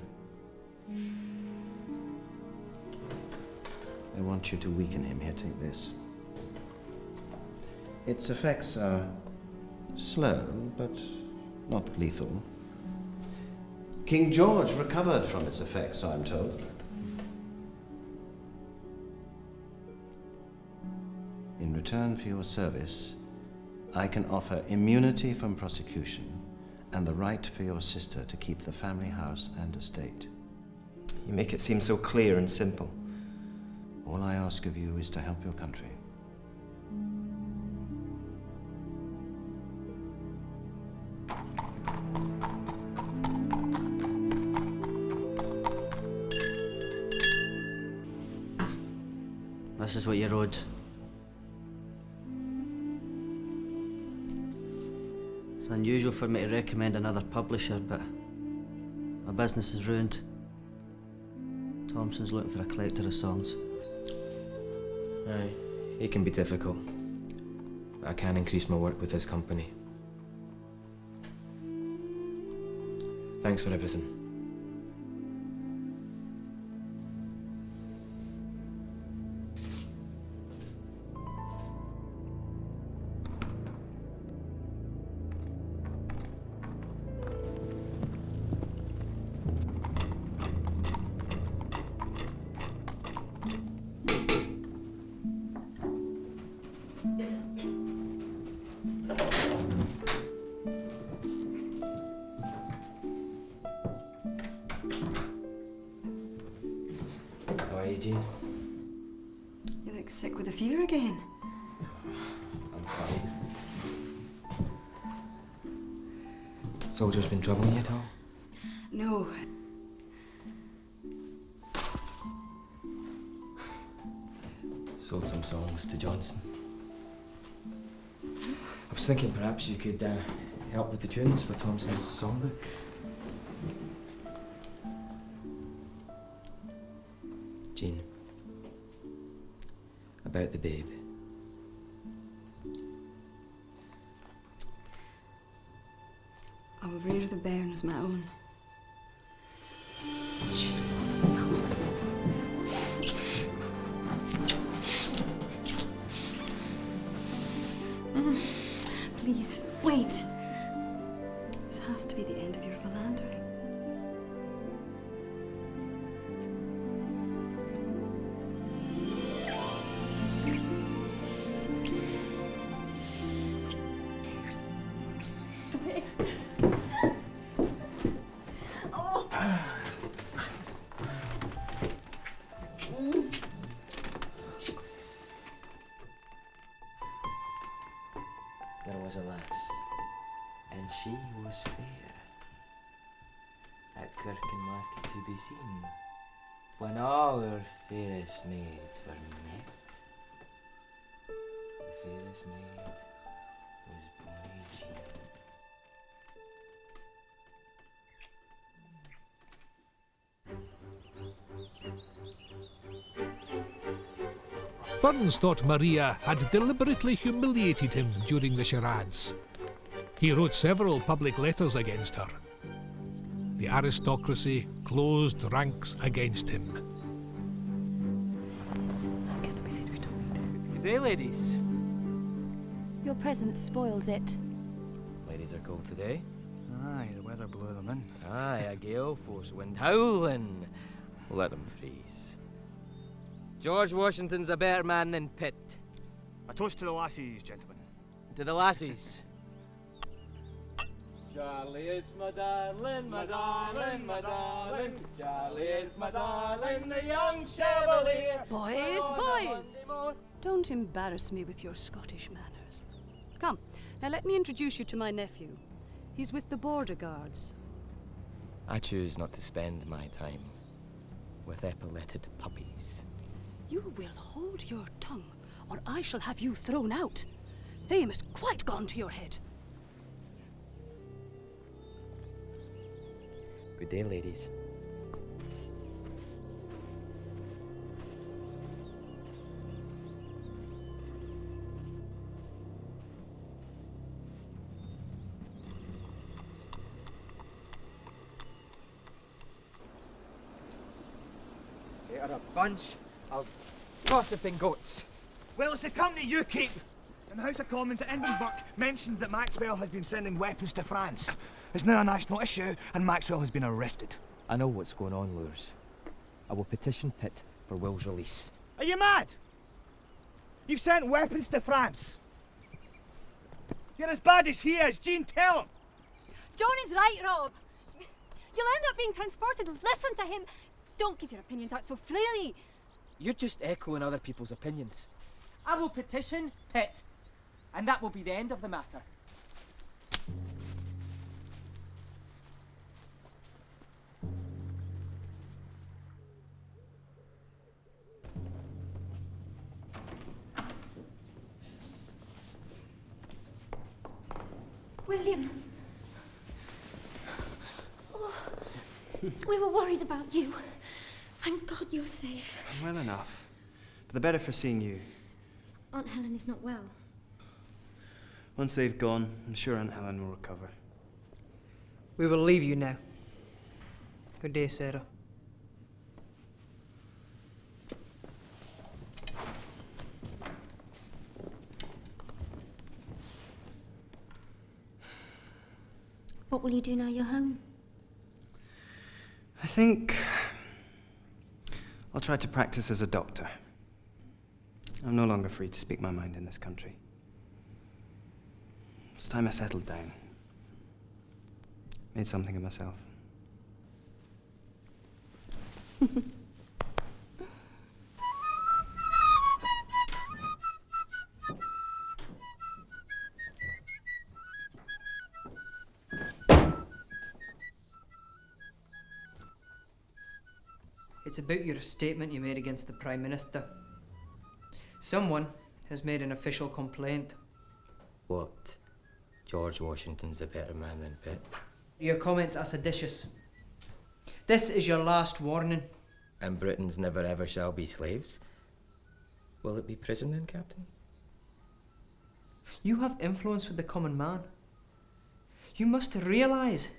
I want you to weaken him. Here, take this. Its effects are slow, but not lethal. King George recovered from its effects, I'm told. In return for your service, I can offer immunity from prosecution and the right for your sister to keep the family house and estate. You make it seem so clear and simple. All I ask of you is to help your country. This is what you're owed. It's unusual for me to recommend another publisher, but my business is ruined. Thompson's looking for a collector of songs. Aye, it can be difficult. But I can increase my work with his company. Thanks for everything. look sick with a fever again. I'm fine. Soldiers been troubling you at all? No. Sold some songs to Johnson. I was thinking perhaps you could help with the tunes for Thompson's songbook. Jean, about the babe. I will rear the bairn as my own. Please, wait. This has to be the end of your philandering. There was a lass, and she was fair, at Kirkenmarket to be seen, when all our fairest maids were met. The fairest maid was bonny Jean. Burns thought Maria had deliberately humiliated him during the charades. He wrote several public letters against her. The aristocracy closed ranks against him. Good day, ladies. Your presence spoils it. Ladies are cold today. Aye, the weather blew them in. Aye, a gale force wind howling. Let them freeze. George Washington's a better man than Pitt. A toast to the lassies, gentlemen. To the lassies. Charlie is my darling, my darling, my darling. Charlie is my darling, the young Chevalier. Boys, boys! Don't embarrass me with your Scottish manners. Come, now let me introduce you to my nephew. He's with the Border Guards. I choose not to spend my time with epauletted puppies. You will hold your tongue, or I shall have you thrown out. Fame is quite gone to your head. Good day, ladies. They are a bunch of gossiping goats. Well, it's the company you keep. And the House of Commons at Edinburgh mentioned that Maxwell has been sending weapons to France. It's now a national issue, and Maxwell has been arrested. I know what's going on, Lures. I will petition Pitt for Will's release. Are you mad? You've sent weapons to France. You're as bad as he is. Jean, tell him. John is right, Rob. You'll end up being transported. Listen to him. Don't give your opinions out so freely. You're just echoing other people's opinions. I will petition Pitt, and that will be the end of the matter. William. Oh, we were worried about you. Thank God you're safe. I'm well enough. But the better for seeing you. Aunt Helen is not well. Once they've gone, I'm sure Aunt Helen will recover. We will leave you now. Good day, Sarah. What will you do now you're home? I think I'll try to practice as a doctor. I'm no longer free to speak my mind in this country. It's time I settled down. Made something of myself. It's about your statement you made against the Prime Minister. Someone has made an official complaint. What? George Washington's a better man than Pitt? Your comments are seditious. This is your last warning. And Britons never ever shall be slaves? Will it be prison then, Captain? You have influence with the common man. You must realise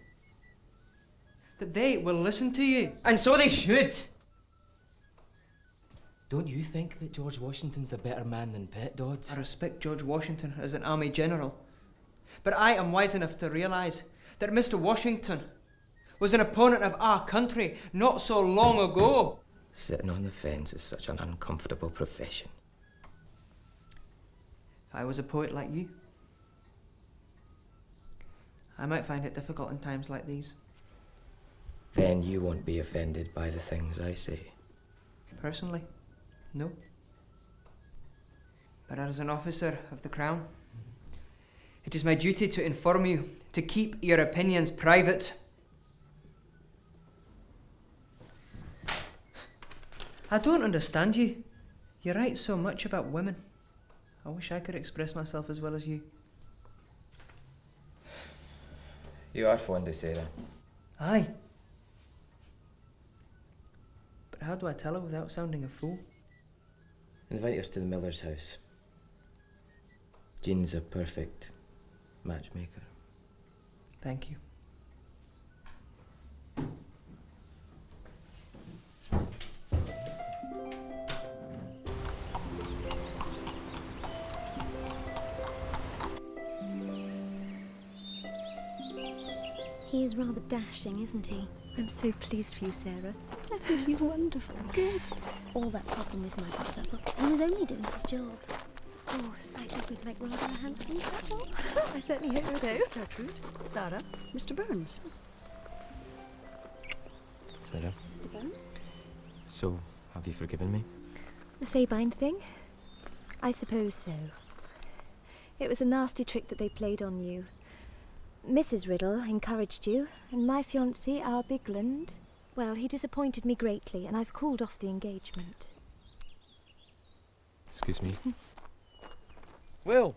that they will listen to you. And so they should. Don't you think that George Washington's a better man than Pitt, Dodds? I respect George Washington as an army general. But I am wise enough to realise that Mr. Washington was an opponent of our country not so long ago. Sitting on the fence is such an uncomfortable profession. If I was a poet like you, I might find it difficult in times like these. Then you won't be offended by the things I say. Personally, no. But as an officer of the Crown, it is my duty to inform you to keep your opinions private. I don't understand you. You write so much about women. I wish I could express myself as well as you. You are fond of Sarah. Aye. But how do I tell her without sounding a fool? Invite her to the miller's house. Jean's a perfect matchmaker. Thank you. He is rather dashing, isn't he? I'm so pleased for you, Sarah. I think he's wonderful. Good. All that problem with my brother, but he was only doing his job. Of course, I think we'd make rather a handsome couple. I certainly hope so. Gertrude, Sarah, Mr. Burns. Sarah, Mr. Burns? so have you forgiven me? The Sabine thing? I suppose so. It was a nasty trick that they played on you. Mrs. Riddle encouraged you, and my fiancé, our Bigland, well, he disappointed me greatly, and I've called off the engagement. Excuse me. Will!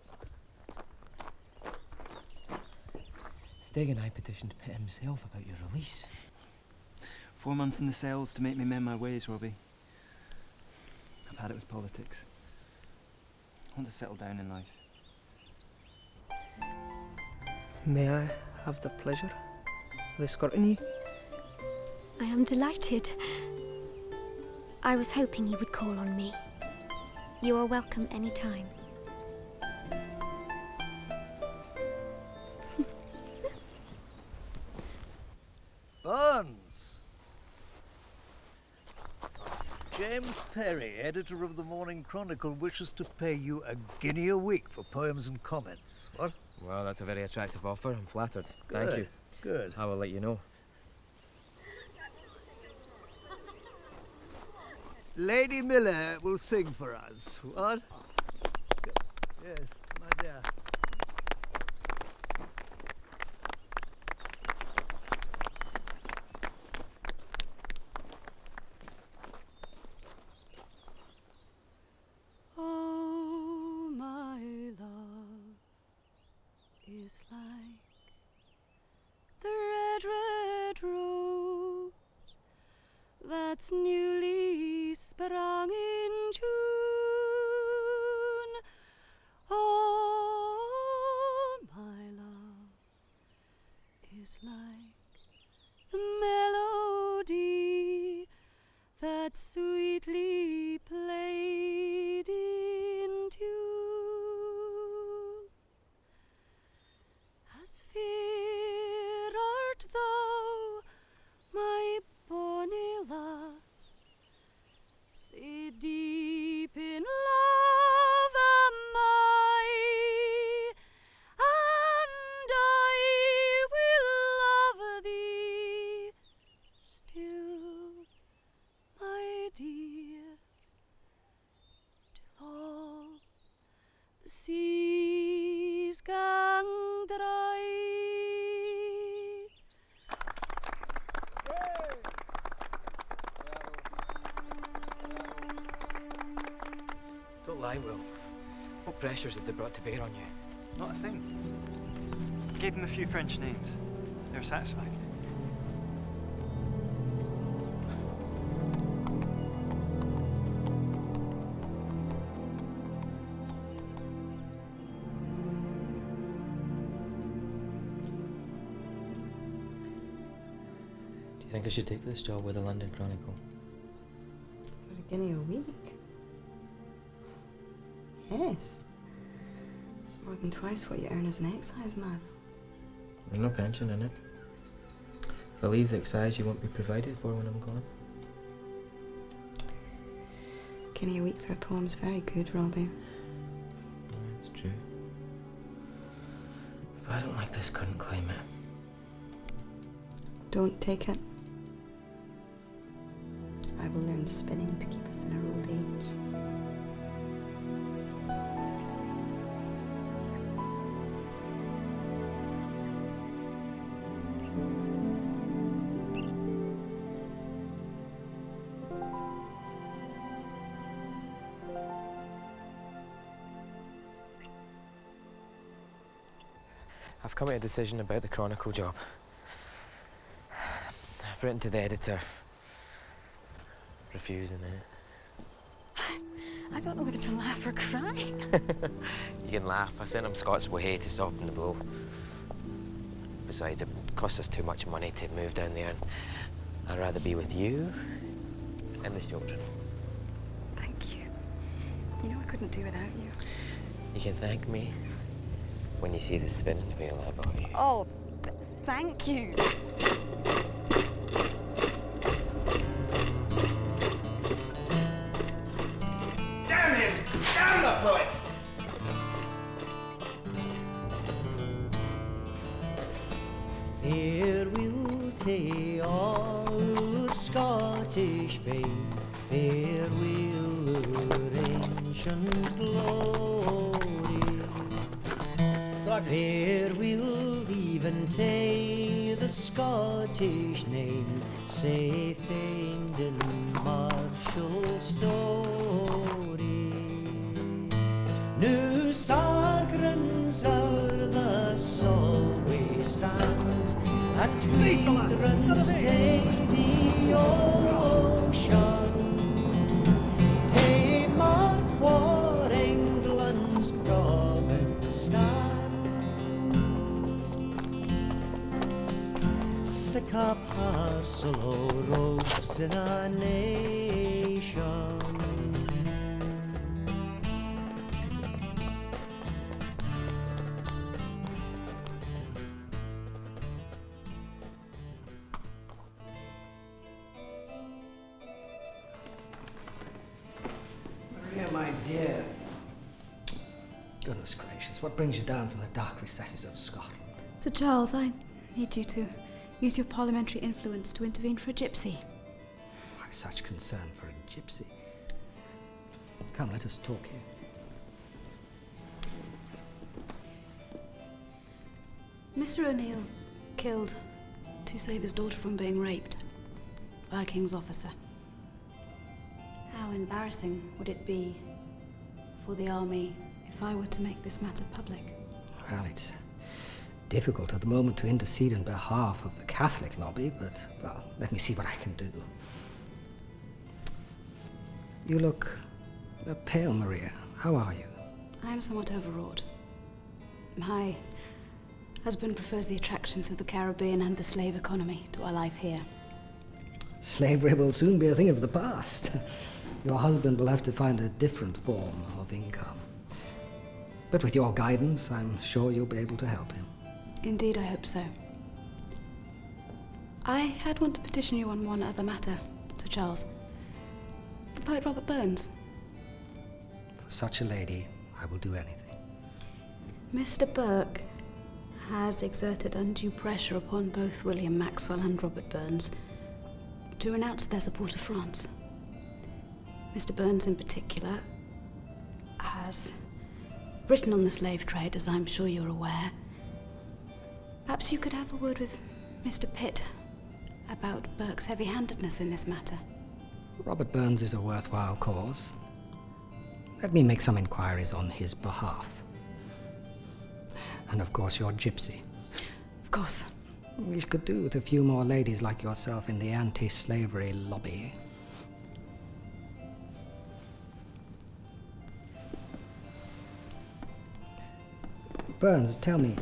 Stig and I petitioned Pitt himself about your release. 4 months in the cells to make me mend my ways, Robbie. I've had it with politics. I want to settle down in life. May I have the pleasure of escorting you? I am delighted. I was hoping you would call on me. You are welcome any time. Burns! James Perry, editor of the Morning Chronicle, wishes to pay you £1 a week for poems and comments. What? Well, that's a very attractive offer. I'm flattered. Thank you. Good. I will let you know. Lady Miller will sing for us. What? Yes, my dear. Oh, my love is like the red, red rose that's newly sprung in June. Oh, my love is like the melody that sweetly played in tune. As fair art thou, my bonny lass, sae deep in love am I, and I will love thee still, my dear, till all the seas gang dry. Don't lie, Will. What pressures have they brought to bear on you? Not a thing. Gave them a few French names. They were satisfied. Do you think I should take this job with the London Chronicle? For a guinea a week? Yes. It's more than twice what you earn as an excise man. There's no pension in it. If I leave the excise, you won't be provided for when I'm gone. Guinea a week for a poem's very good, Robbie. That's true. But I don't like this current climate. Don't take it. I will learn spinning to keep us in our old age. I've come to a decision about the Chronicle job. I've written to the editor, refusing it. I don't know whether to laugh or cry. You can laugh. I sent him Scots way to soften the blow. Besides, it costs us too much money to move down there, and I'd rather be with you and the children. Thank you. You know I couldn't do without you. You can thank me when you see the spinning wheel I bought you. Oh, thank you. Damn him! Damn the poet! Farewell to our Scottish faith, farewell our ancient glory, farewell even to the Scottish name, sae famed in martial story. New Sargrans are the Solway sand, and Tweed runs to the ocean, to mark where England's province stands. Sic a parcel o' rogues in a nation. Maria, my dear. Goodness gracious, what brings you down from the dark recesses of Scotland? Sir Charles, I need you to use your parliamentary influence to intervene for a gypsy. Why such concern for a gypsy? Come, let us talk here. Mr. O'Neill killed to save his daughter from being raped by a king's officer. How embarrassing would it be for the army if I were to make this matter public? Well, it's difficult at the moment to intercede on behalf of the Catholic lobby, but, well, let me see what I can do. You look pale, Maria. How are you? I am somewhat overwrought. My husband prefers the attractions of the Caribbean and the slave economy to our life here. Slavery will soon be a thing of the past. Your husband will have to find a different form of income. But with your guidance, I'm sure you'll be able to help him. Indeed, I hope so. I had want to petition you on one other matter, Sir Charles. The poet Robert Burns. For such a lady, I will do anything. Mr. Burke has exerted undue pressure upon both William Maxwell and Robert Burns to renounce their support of France. Mr. Burns, in particular, has written on the slave trade, as I'm sure you're aware. Perhaps you could have a word with Mr. Pitt about Burke's heavy-handedness in this matter. Robert Burns is a worthwhile cause. Let me make some inquiries on his behalf. And of course, you're gypsy. Of course. We could do with a few more ladies like yourself in the anti-slavery lobby. Burns, tell me,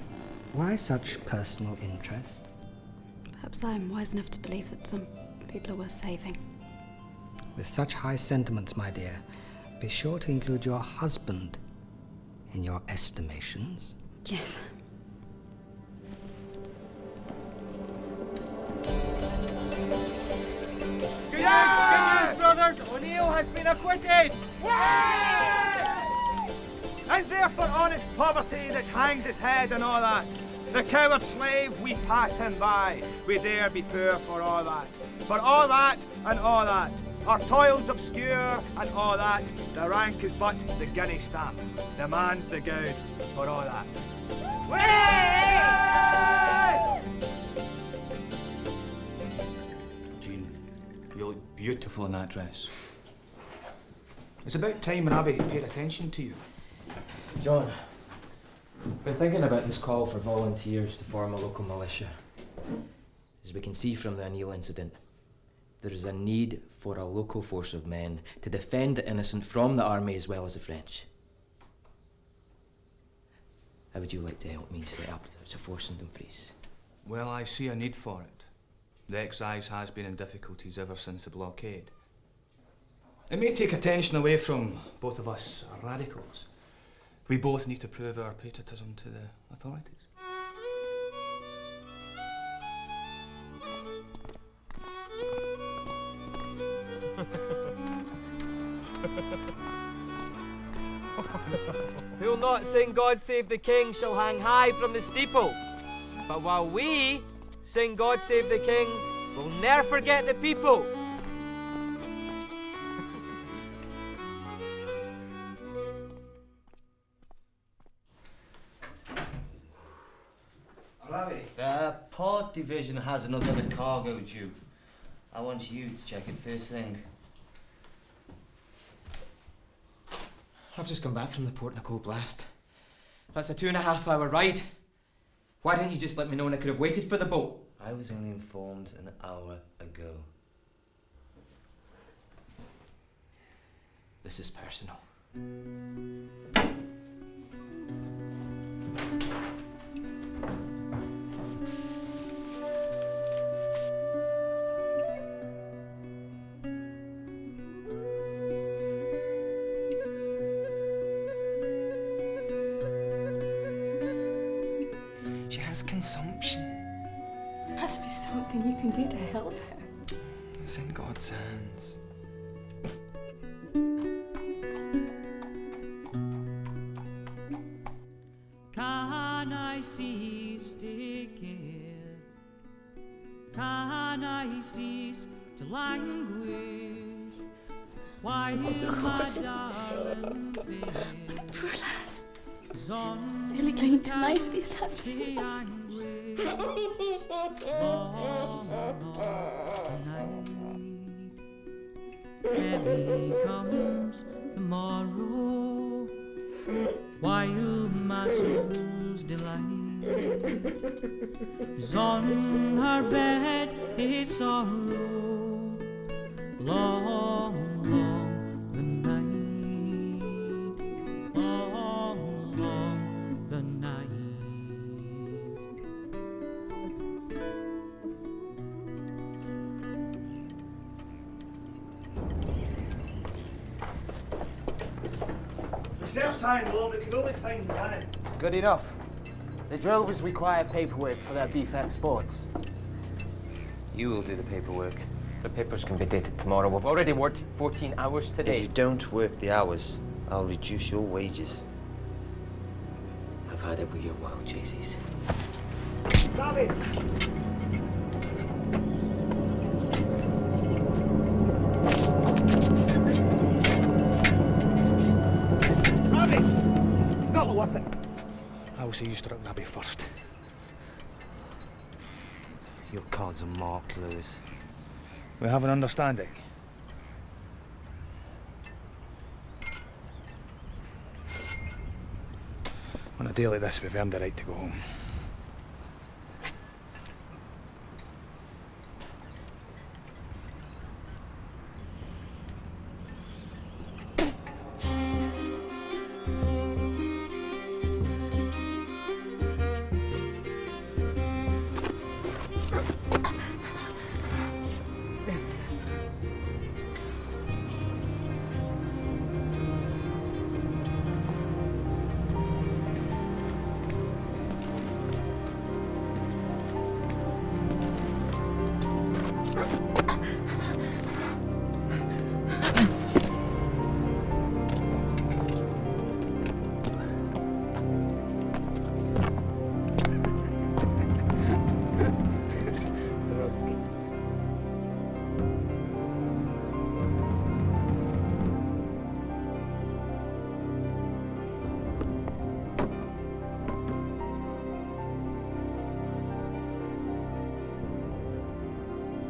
why such personal interest? Perhaps I'm wise enough to believe that some people are worth saving. With such high sentiments, my dear, be sure to include your husband in your estimations. Yes. Good news, brothers! O'Neill has been acquitted! Is there for honest poverty that hangs its head and all that? The coward slave, we pass him by. We dare be poor for all that. For all that and all that. Our toils obscure and all that. The rank is but the guinea stamp. The man's the good for all that. Jean, you look beautiful in that dress. It's about time Rabbie paid attention to you. John, been thinking about this call for volunteers to form a local militia. As we can see from the O'Neill incident, there is a need for a local force of men to defend the innocent from the army as well as the French. How would you like to help me set up such a force in Dumfries? Well, I see a need for it. The excise has been in difficulties ever since the blockade. It may take attention away from both of us radicals. We both need to prove our patriotism to the authorities. Who'll not sing God Save the King shall hang high from the steeple. But while we sing God Save the King, we'll ne'er forget the people. The port division has another cargo due. I want you to check it first thing. I've just come back from the Port Nicole blast. That's a 2.5-hour ride. Why didn't you just let me know when I could have waited for the boat? I was only informed an hour ago. This is personal. She has consumption. Must be something you can do to help her. It's in God's hands. Can I cease to care? Can I cease to languish? While my darling fair Poor lass. is on Nearly clinging to life these last few months. Heavy comes the morrow, while my soul's delight is on her bed, its sorrow, long, long the night, long, long the night. The search time, Lord, we can only find one. Good enough. The drovers require paperwork for their beef exports. You will do the paperwork. The papers can be dated tomorrow. We've already worked 14 hours today. If you don't work the hours, I'll reduce your wages. I've had it with your wild chases. Rabbie! Rabbie! It's not worth it. I will say you struck Rabbie first. Your cards are marked, Lewis. We have an understanding. day like this, we've earned the right to go home.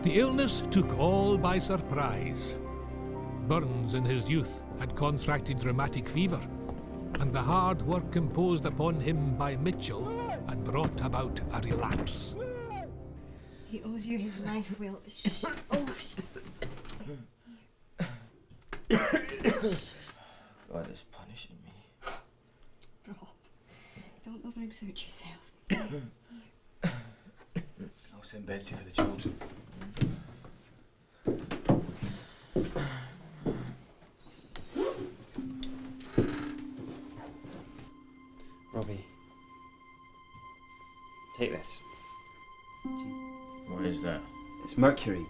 The illness took all by surprise. Burns in his youth had contracted rheumatic fever, and the hard work imposed upon him by Mitchell had brought about a relapse. He owes you his life, Will. Shh. Oh, shh. God is punishing me. Rob, don't overexert yourself. I'll send Betsy for the children. Robbie, take this. What is that? It's mercury.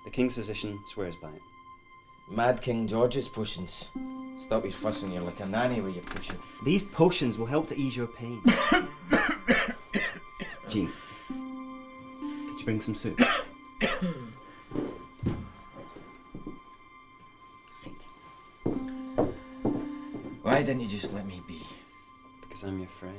The King's physician swears by it. Mad King George's potions. Stop your fussing, you're like a nanny with your potions. These potions will help to ease your pain. Jean, could you bring some soup? Why didn't you just let me be? Because I'm your friend.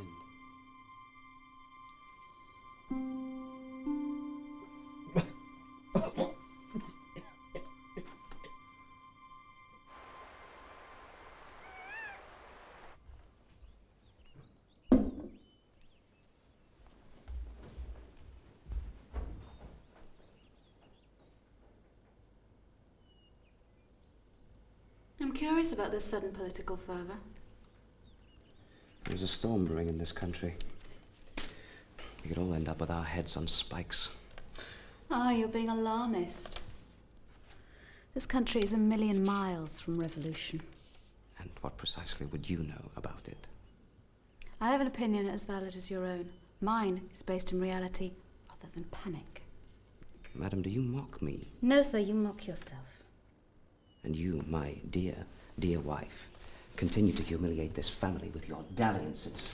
I'm curious about this sudden political fervour. There's a storm brewing in this country. We could all end up with our heads on spikes. Ah, you're being alarmist. This country is a million miles from revolution. And what precisely would you know about it? I have an opinion as valid as your own. Mine is based in reality rather than panic. Madam, do you mock me? No, sir, you mock yourself. And you, my dear, dear wife, continue to humiliate this family with your dalliances.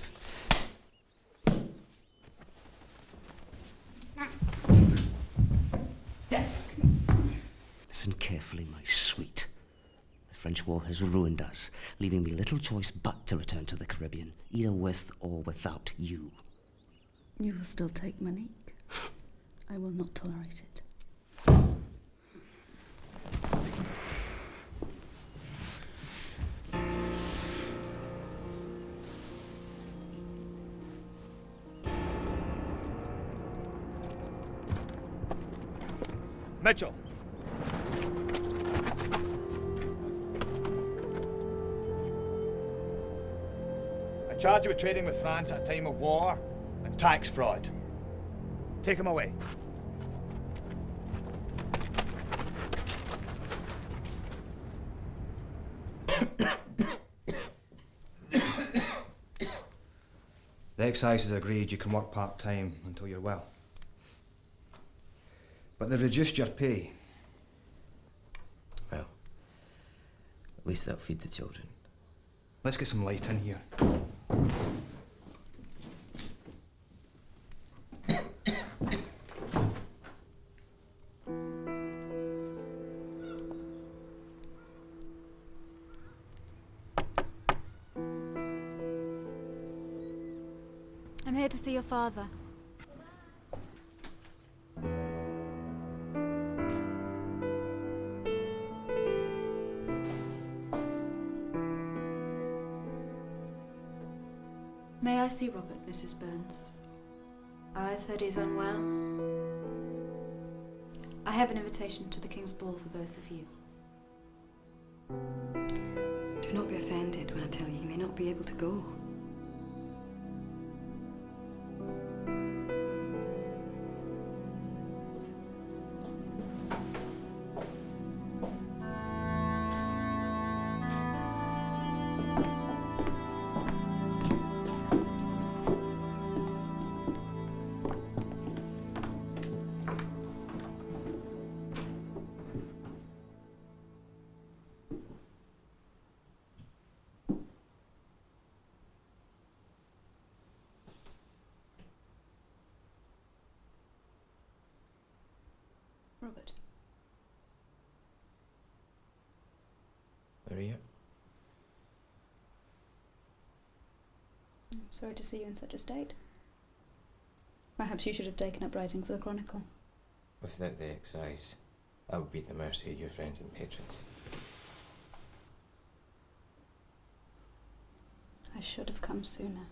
Listen carefully, my sweet. The French war has ruined us, leaving me little choice but to return to the Caribbean, either with or without you. You will still take Monique. I will not tolerate it. Mitchell. I charge you with trading with France at a time of war and tax fraud. Take him away. The excise has agreed you can work part-time until you're well. But they've reduced your pay. Well, at least they'll feed the children. Let's get some light in here. I'm here to see your father. May I see Robert, Mrs. Burns? I've heard he's unwell. I have an invitation to the King's Ball for both of you. Do not be offended when I tell you he may not be able to go. Robert. Maria? I'm sorry to see you in such a state. Perhaps you should have taken up writing for the Chronicle. Without the excise, I would be at the mercy of your friends and patrons. I should have come sooner.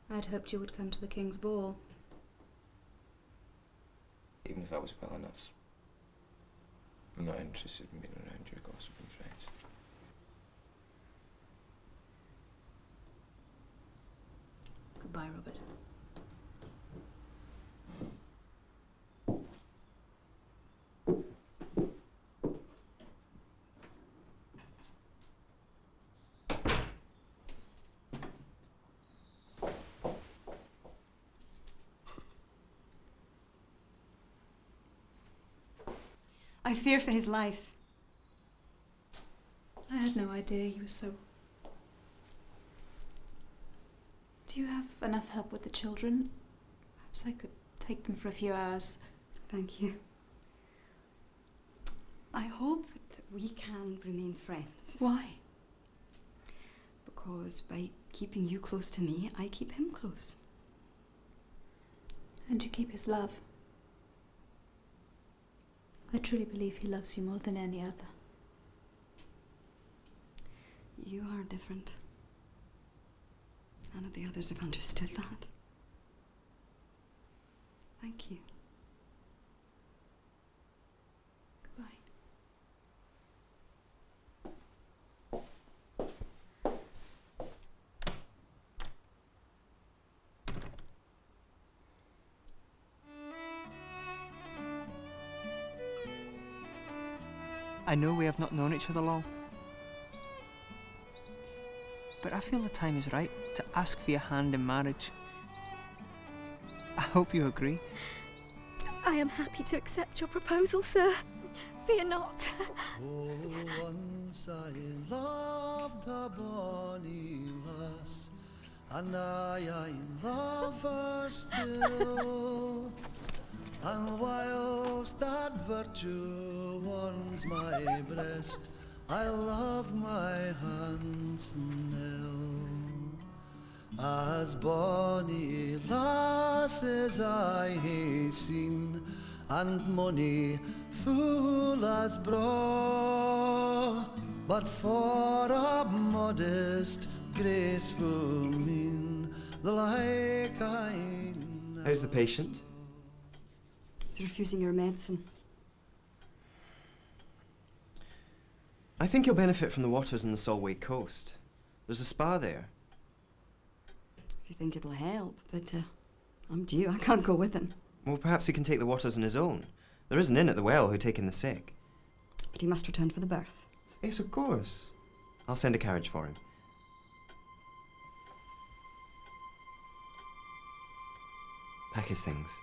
I'd hoped you would come to the King's Ball. Even if I was well enough, I'm not interested in being around your gossiping friends. Goodbye, Robert. I fear for his life. I had no idea you were so... Do you have enough help with the children? Perhaps I could take them for a few hours. Thank you. I hope that we can remain friends. Why? Because by keeping you close to me, I keep him close. And you keep his love. I truly believe he loves you more than any other. You are different. None of the others have understood that. Thank you. Goodbye. I know we have not known each other long, but I feel the time is right to ask for your hand in marriage. I hope you agree. I am happy to accept your proposal, sir. Fear not. Oh, once I loved a bonny lass, and I love her still. And whilst that virtue warms my breast, I love my handsome Nell. As bonny lasses I hae seen, and money full as braw, but for a modest, graceful mien, the like I never. How's the patient? He's refusing your medicine. I think you'll benefit from the waters on the Solway coast. There's a spa there. If you think it'll help, but I'm due. I can't go with him. Well, perhaps he can take the waters on his own. There is an inn at the well who take in the sick. But he must return for the birth. Yes, of course. I'll send a carriage for him. Pack his things.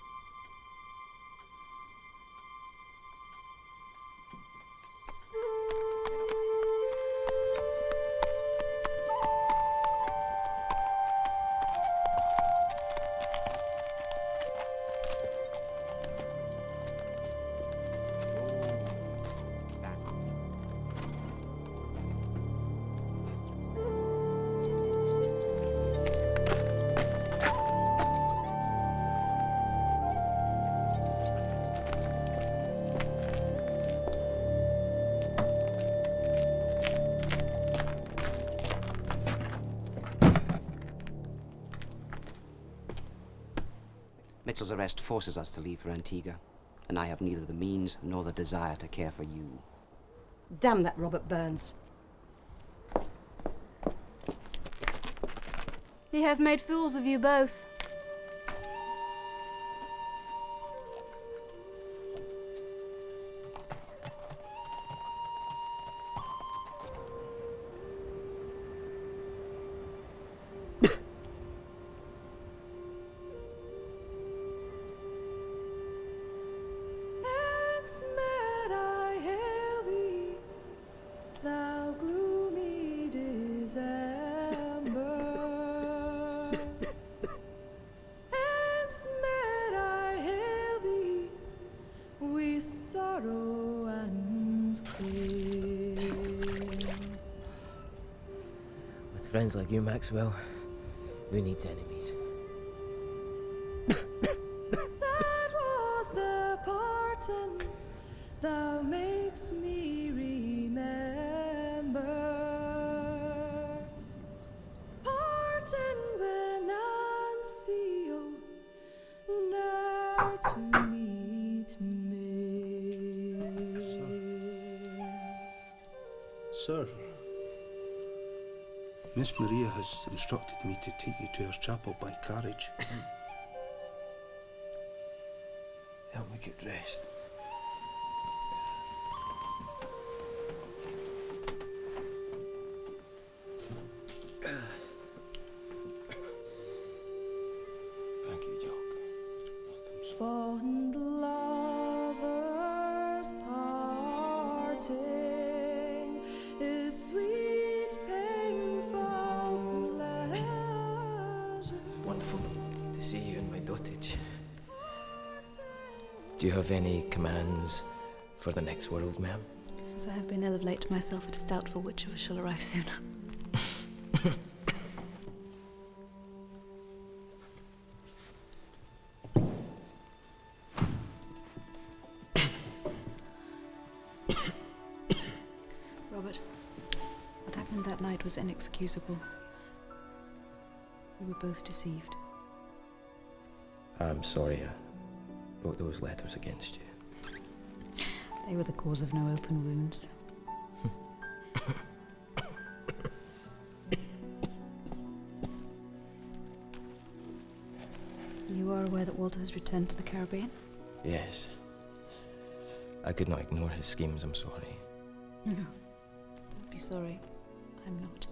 master's arrest forces us to leave for Antigua, and I have neither the means nor the desire to care for you. Damn that Robert Burns. He has made fools of you both. Friends like you, Maxwell, who needs enemies? Sad was the parting, thou makes me remember. Parting when Nancy, ne'er to meet me. Sir. Miss Maria has instructed me to take you to her chapel by carriage. Help me get dressed. Thank you, Jock. Fond lovers parting is sweet, painful pleasure. Wonderful to see you in my dotage. Do you have any commands for the next world, ma'am? As I have been ill of late myself, it is doubtful which of us shall arrive sooner. Robert, what happened that night was inexcusable. We were both deceived. I'm sorry I wrote those letters against you. They were the cause of no open wounds. You are aware that Walter has returned to the Caribbean? Yes. I could not ignore his schemes, I'm sorry. No. Don't be sorry. I'm not.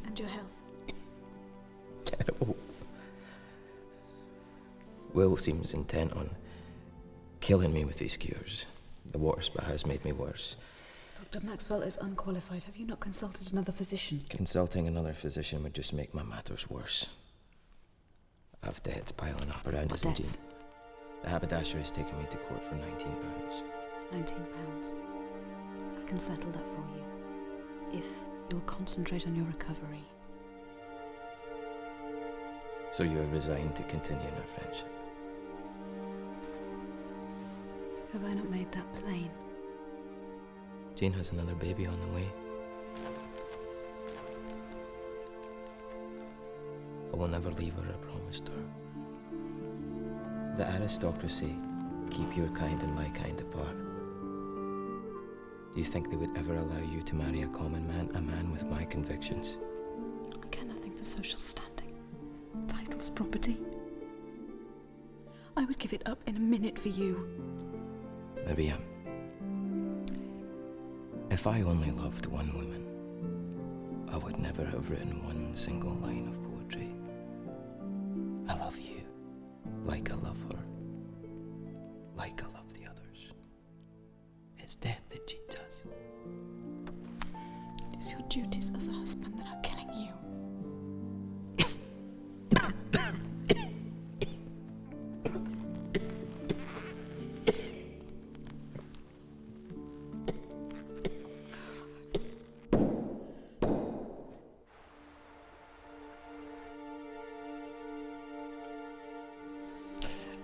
And your health? Terrible. Will seems intent on killing me with these cures. The water spa has made me worse. Dr. Maxwell is unqualified. Have you not consulted another physician? Consulting another physician would just make my matters worse. I've debts piling up around us. Debts? The haberdasher has taken me to court for £19. £19. I can settle that for you. If you'll concentrate on your recovery. So you're resigned to continue our friendship? Have I not made that plain? Jane has another baby on the way. I will never leave her, I promised her. The aristocracy keep your kind and my kind apart. Do you think they would ever allow you to marry a common man, a man with my convictions? I care nothing for social standing. Titles, property. I would give it up in a minute for you. Maria, if I only loved one woman, I would never have written one single line of poetry. I love you, like I love her, like I love the others. It's death that cheats us. It is your duties as a husband that are killing you.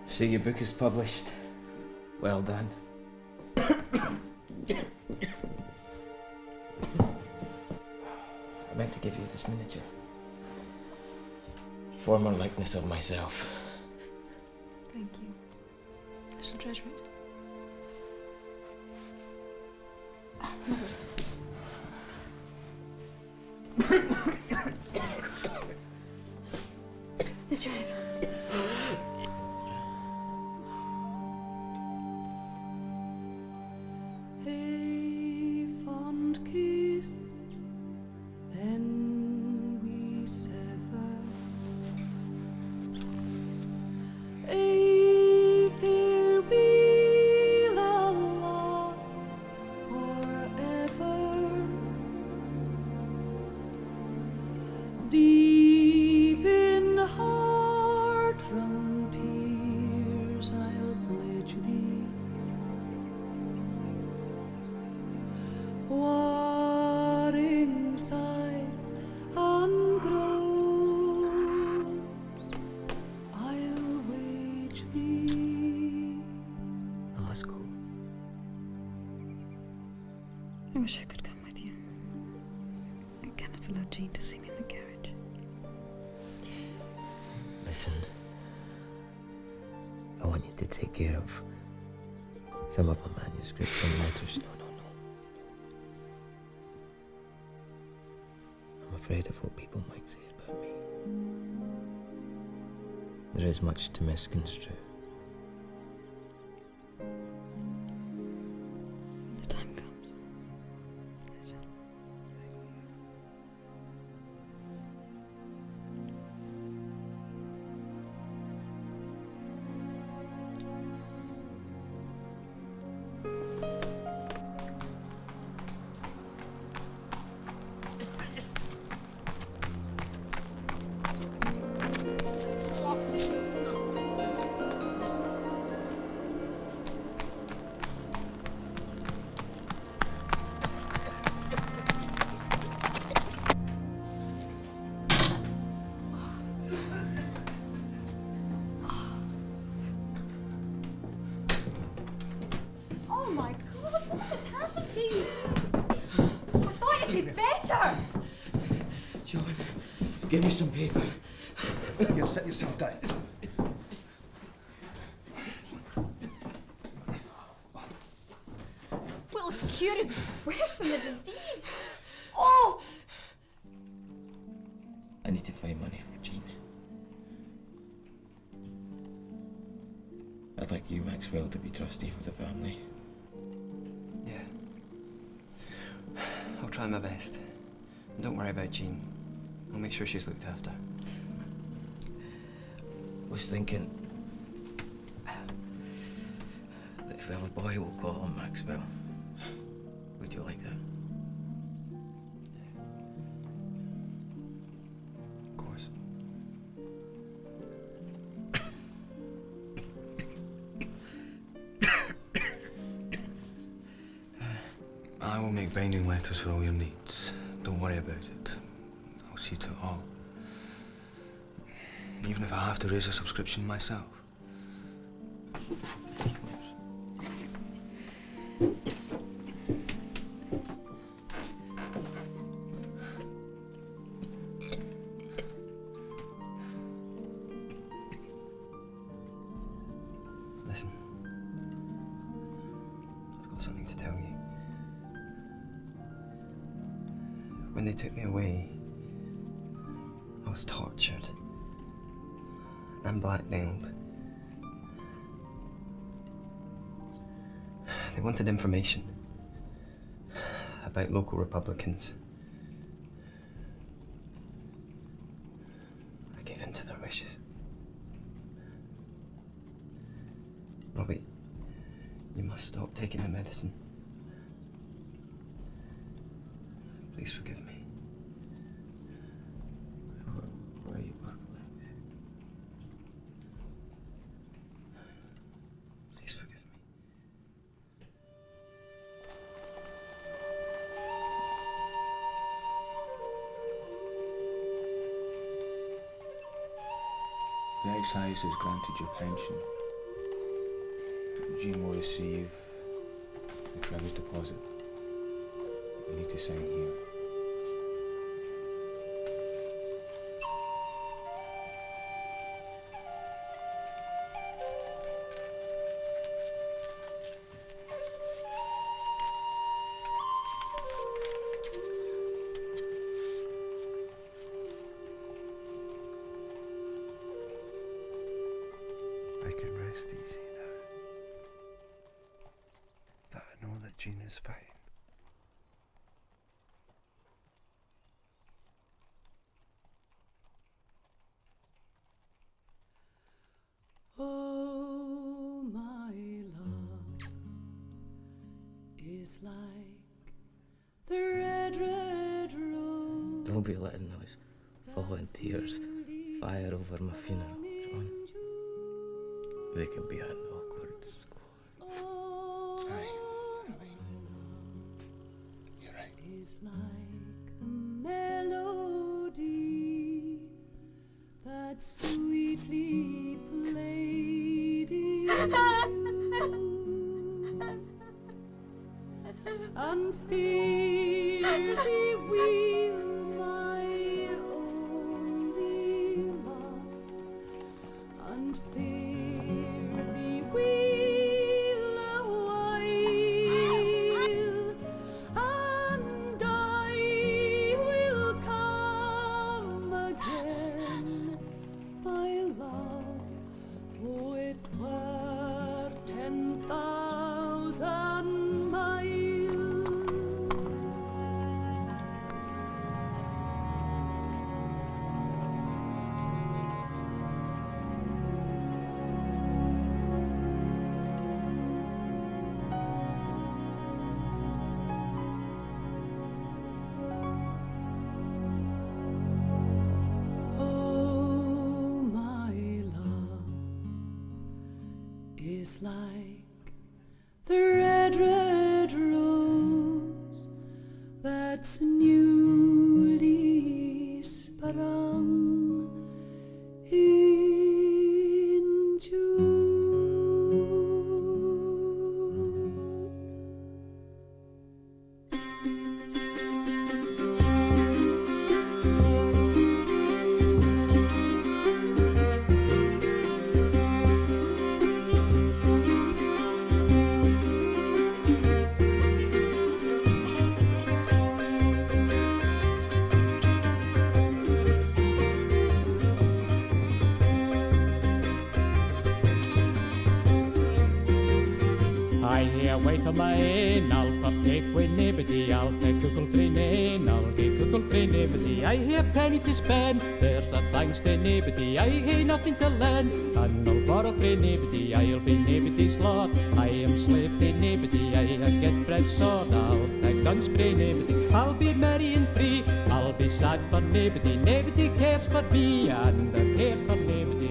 See, your book is published. Well done. I meant to give you this miniature. former likeness of myself. Thank you. I shall treasure it. The child. A fond kiss, then we sever. A farewell, alas, forever. Deep in heart from tears I'll pledge thee. Warring sighs and groans I'll wage thee. I must go. I wish I could come with you. I cannot allow Jean to see me in the carriage. Listen, I want you to take care of some of my manuscripts and letters. No. I'm afraid of what people might say about me. There is much to misconstrue. The time comes. I shall. Oh my God, what has happened to you? I thought you'd be better. John, give me some paper. Here, sit yourself down. Well, this cure is worse than the disease. Oh! I need to find money for Jean. I'd like you, Maxwell, to be trustee for the family. Yeah. I'll try my best. And don't worry about Jean. I'll make sure she's looked after. I was thinking that if we have a boy, we'll call him Maxwell. Would you like that? Of course. I will make binding letters for all your needs. Don't worry about it. I'll see to it all. Even if I have to raise a subscription myself. Listen. I've got something to tell you. When they took me away, I was tortured and blackmailed. They wanted information about local Republicans. I gave in to their wishes. Robbie, you must stop taking the medicine. Please forgive me. Where are you, Mark? Please forgive me. The excise has granted your pension. Jean will receive the Crown's deposit. You need to sign here. I can rest easy now. That I know that Jean is fine. Oh, my love is like the red, red rose. Don't be letting those falling tears fire over my funeral, John. They can be an awkward score. Aye. You're right. Is like the melody that sweetly played in June. And fear thee will my only love, and fear thee will a while, and I will come again, my love, though it were 10,000 miles. Oh, my love is like the red, red rose that's newly sprung in June. I hear away from my inn, I'll partake with nobody, I'll take cuckle free nain, I'll get cuckle free nobody. I hear penny to spend, there's a thanks to nobody, I hear nothing to lend, and I'll borrow free nobody, I'll be nobody's lord. I am slave to nobody, I get bread sword, I'll take guns free nobody, I'll be merry and free, I'll be sad for nobody, nobody cares for me, and I care for nobody.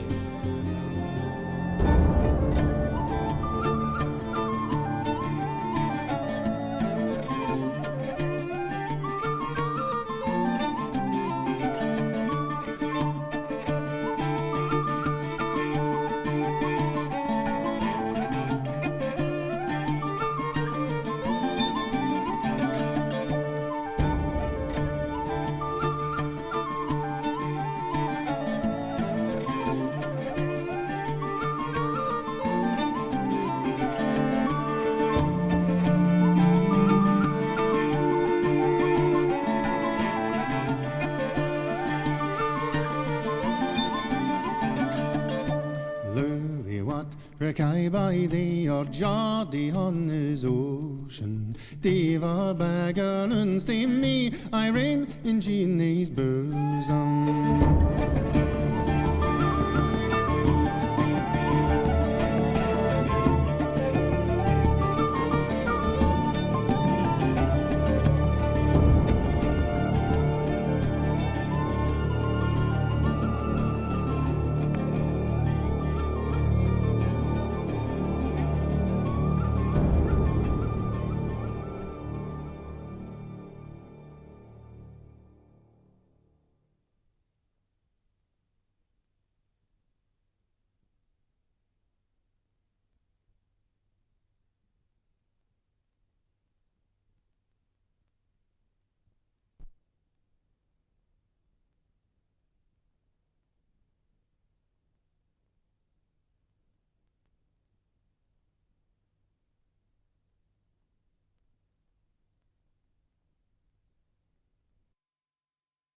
Louis, what reck I by thee, or Geordie on his ocean? Diva baggerlands to me, I reign in Jeannie's bosom.